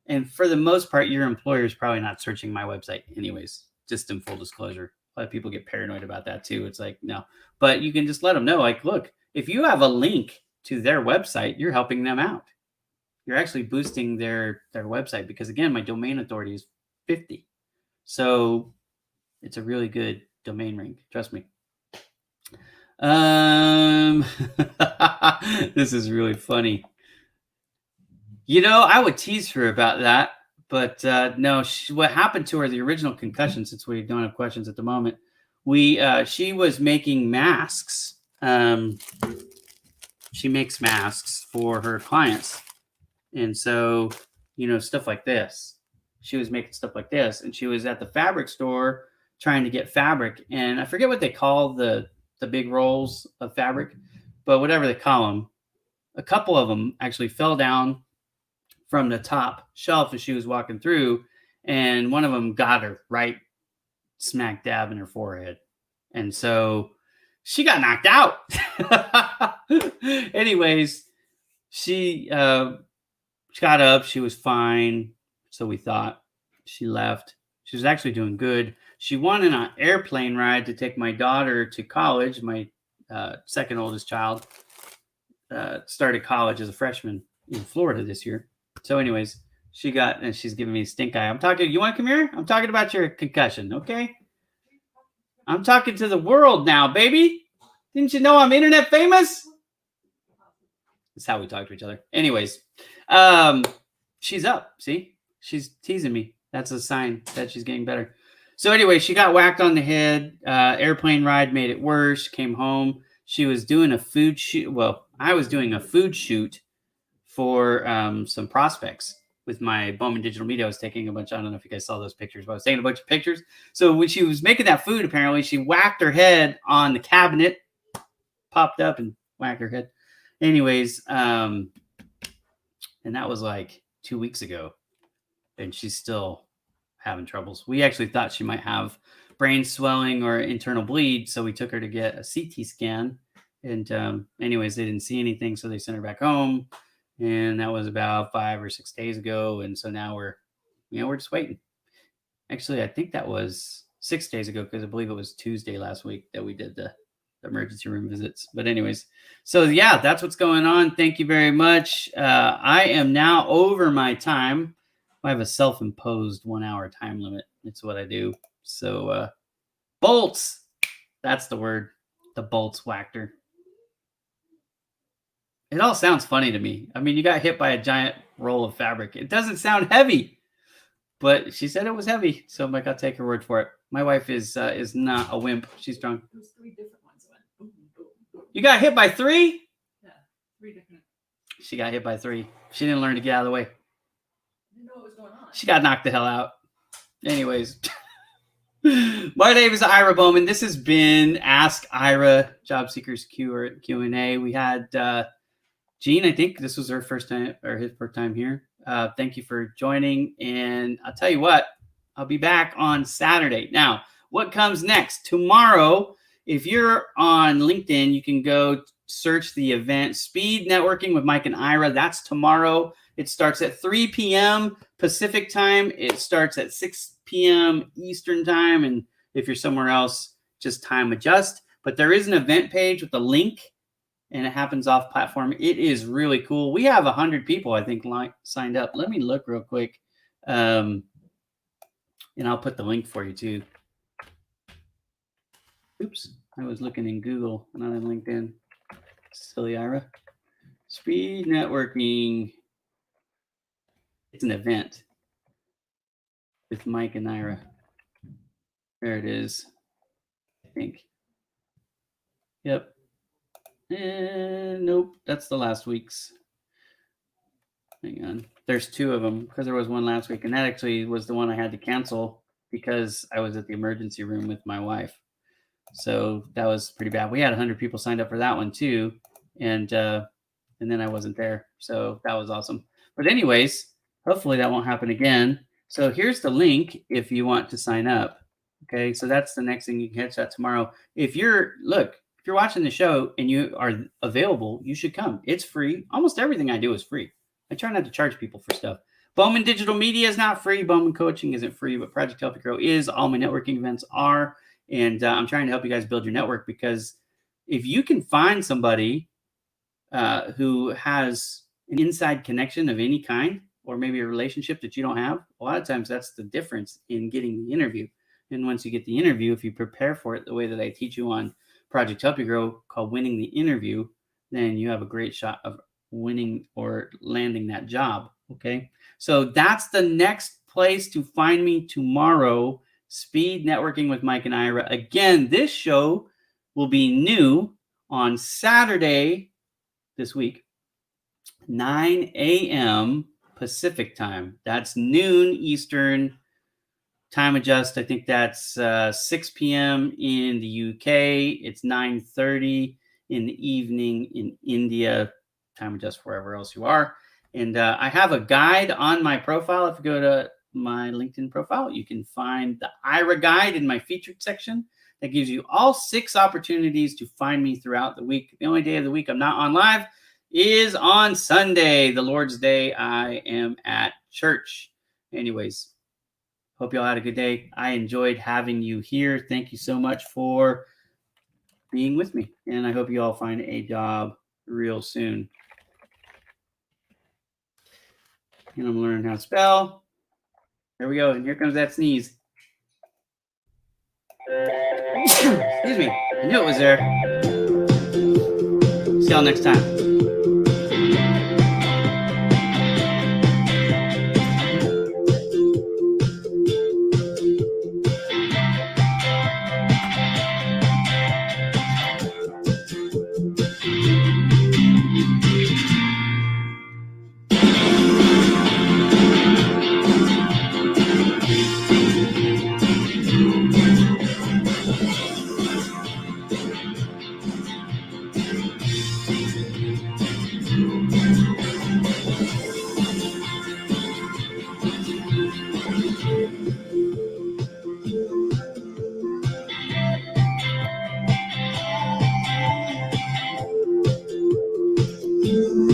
And for the most part, your employer is probably not searching my website anyways, just in full disclosure. A lot of people get paranoid about that too. It's like, no, but you can just let them know, like, look, if you have a link to their website, you're helping them out. You're actually boosting their website because, again, my domain authority is 50. So it's a really good domain rank. Trust me. This is really funny. You know, I would tease her about that, but no, what happened to her, the original concussion, since we don't have questions at the moment, she was making masks. she makes masks for her clients. And so, stuff like this. She was making stuff like this. And she was at the fabric store trying to get fabric. And I forget what they call the big rolls of fabric, but whatever they call them, a couple of them actually fell down from the top shelf as she was walking through. And one of them got her right smack dab in her forehead. And so she got knocked out. Anyways, she got up. She was fine. So we thought. She left. She was actually doing good. She won an airplane ride to take my daughter to college. My second oldest child started college as a freshman in Florida this year. So anyways, she's giving me a stink eye. You want to come here? I'm talking about your concussion, okay? I'm talking to the world now, baby. Didn't you know I'm internet famous? That's how we talk to each other. Anyways, she's up. See? She's teasing me. That's a sign that she's getting better. So anyway, she got whacked on the head. Airplane ride made it worse. Came home. She was doing a food shoot. Well, I was doing a food shoot for some prospects with my Bombom digital media. I was taking a bunch. I don't know if you guys saw those pictures, but I was taking a bunch of pictures. So when she was making that food, apparently she whacked her head on the cabinet, popped up and whacked her head. Anyways, and that was like 2 weeks ago, and she's still having troubles. We actually thought she might have brain swelling or internal bleed, so we took her to get a CT scan. And anyways, they didn't see anything, so they sent her back home. And that was about 5 or 6 days ago. And so now we're just waiting. Actually, I think that was 6 days ago, because I believe it was Tuesday last week that we did the emergency room visits. But anyways, so yeah, that's what's going on. Thank you very much. I am now over my time. I have a self-imposed 1 hour time limit. It's what I do. So bolts, that's the word. The bolts whacked her. It all sounds funny to me. I mean, you got hit by a giant roll of fabric. It doesn't sound heavy, but she said it was heavy. So I'm like, I'll take her word for it. My wife is not a wimp. She's strong. There's 3 different ones. Boom, boom, boom. You got hit by 3? Yeah, 3 different. She got hit by 3. She didn't learn to get out of the way. I didn't know what was going on. She got knocked the hell out. Anyways, my name is Ira Bowman. This has been Ask Ira, Job Seekers Q&A. We had Jean, I think this was her first time, or his first time here. Thank you for joining. And I'll tell you what, I'll be back on Saturday. Now, what comes next? Tomorrow, if you're on LinkedIn, you can go search the event Speed Networking with Mike and Ira. That's tomorrow. It starts at 3 p.m. Pacific time. It starts at 6 p.m. Eastern time. And if you're somewhere else, just time adjust. But there is an event page with a link, and it happens off platform. It is really cool. We have 100 people, I think, signed up. Let me look real quick. And I'll put the link for you too. Oops. I was looking in Google, not in LinkedIn. Silly Ira. Speed networking. It's an event with Mike and Ira. There it is, I think. Yep. And nope, that's the last week's. Hang on. There's 2 of them, because there was one last week, and that actually was the one I had to cancel because I was at the emergency room with my wife. So that was pretty bad. We had 100 people signed up for that one too, and then I wasn't there. So that was awesome. But anyways, hopefully that won't happen again. So here's the link if you want to sign up. Okay, so that's the next thing. You can catch that tomorrow. If you're watching the show and you are available, you should come. It's free. Almost everything I do is free. I try not to charge people for stuff. Bowman Digital Media is not free. Bowman Coaching isn't free, but Project Help You Grow is. All my networking events are. And I'm trying to help you guys build your network, because if you can find somebody who has an inside connection of any kind, or maybe a relationship that you don't have, a lot of times that's the difference in getting the interview. And once you get the interview, if you prepare for it the way that I teach you on Project Help You Grow, called Winning the Interview, then you have a great shot of winning or landing that job. Okay. So that's the next place to find me tomorrow. Speed Networking with Mike and Ira. Again, this show will be new on Saturday, this week, 9 a.m. Pacific time. That's noon Eastern time adjust. I think that's 6 p.m. in the UK. It's 9:30 in the evening in India. Time adjust wherever else you are. And I have a guide on my profile. If you go to my LinkedIn profile, you can find the IRA guide in my featured section that gives you all 6 opportunities to find me throughout the week. The only day of the week I'm not on live is on Sunday, the Lord's Day. I am at church. Anyways, hope you all had a good day. I enjoyed having you here. Thank you so much for being with me. And I hope you all find a job real soon. And I'm learning how to spell. There we go. And here comes that sneeze. Excuse me. I knew it was there. See y'all next time.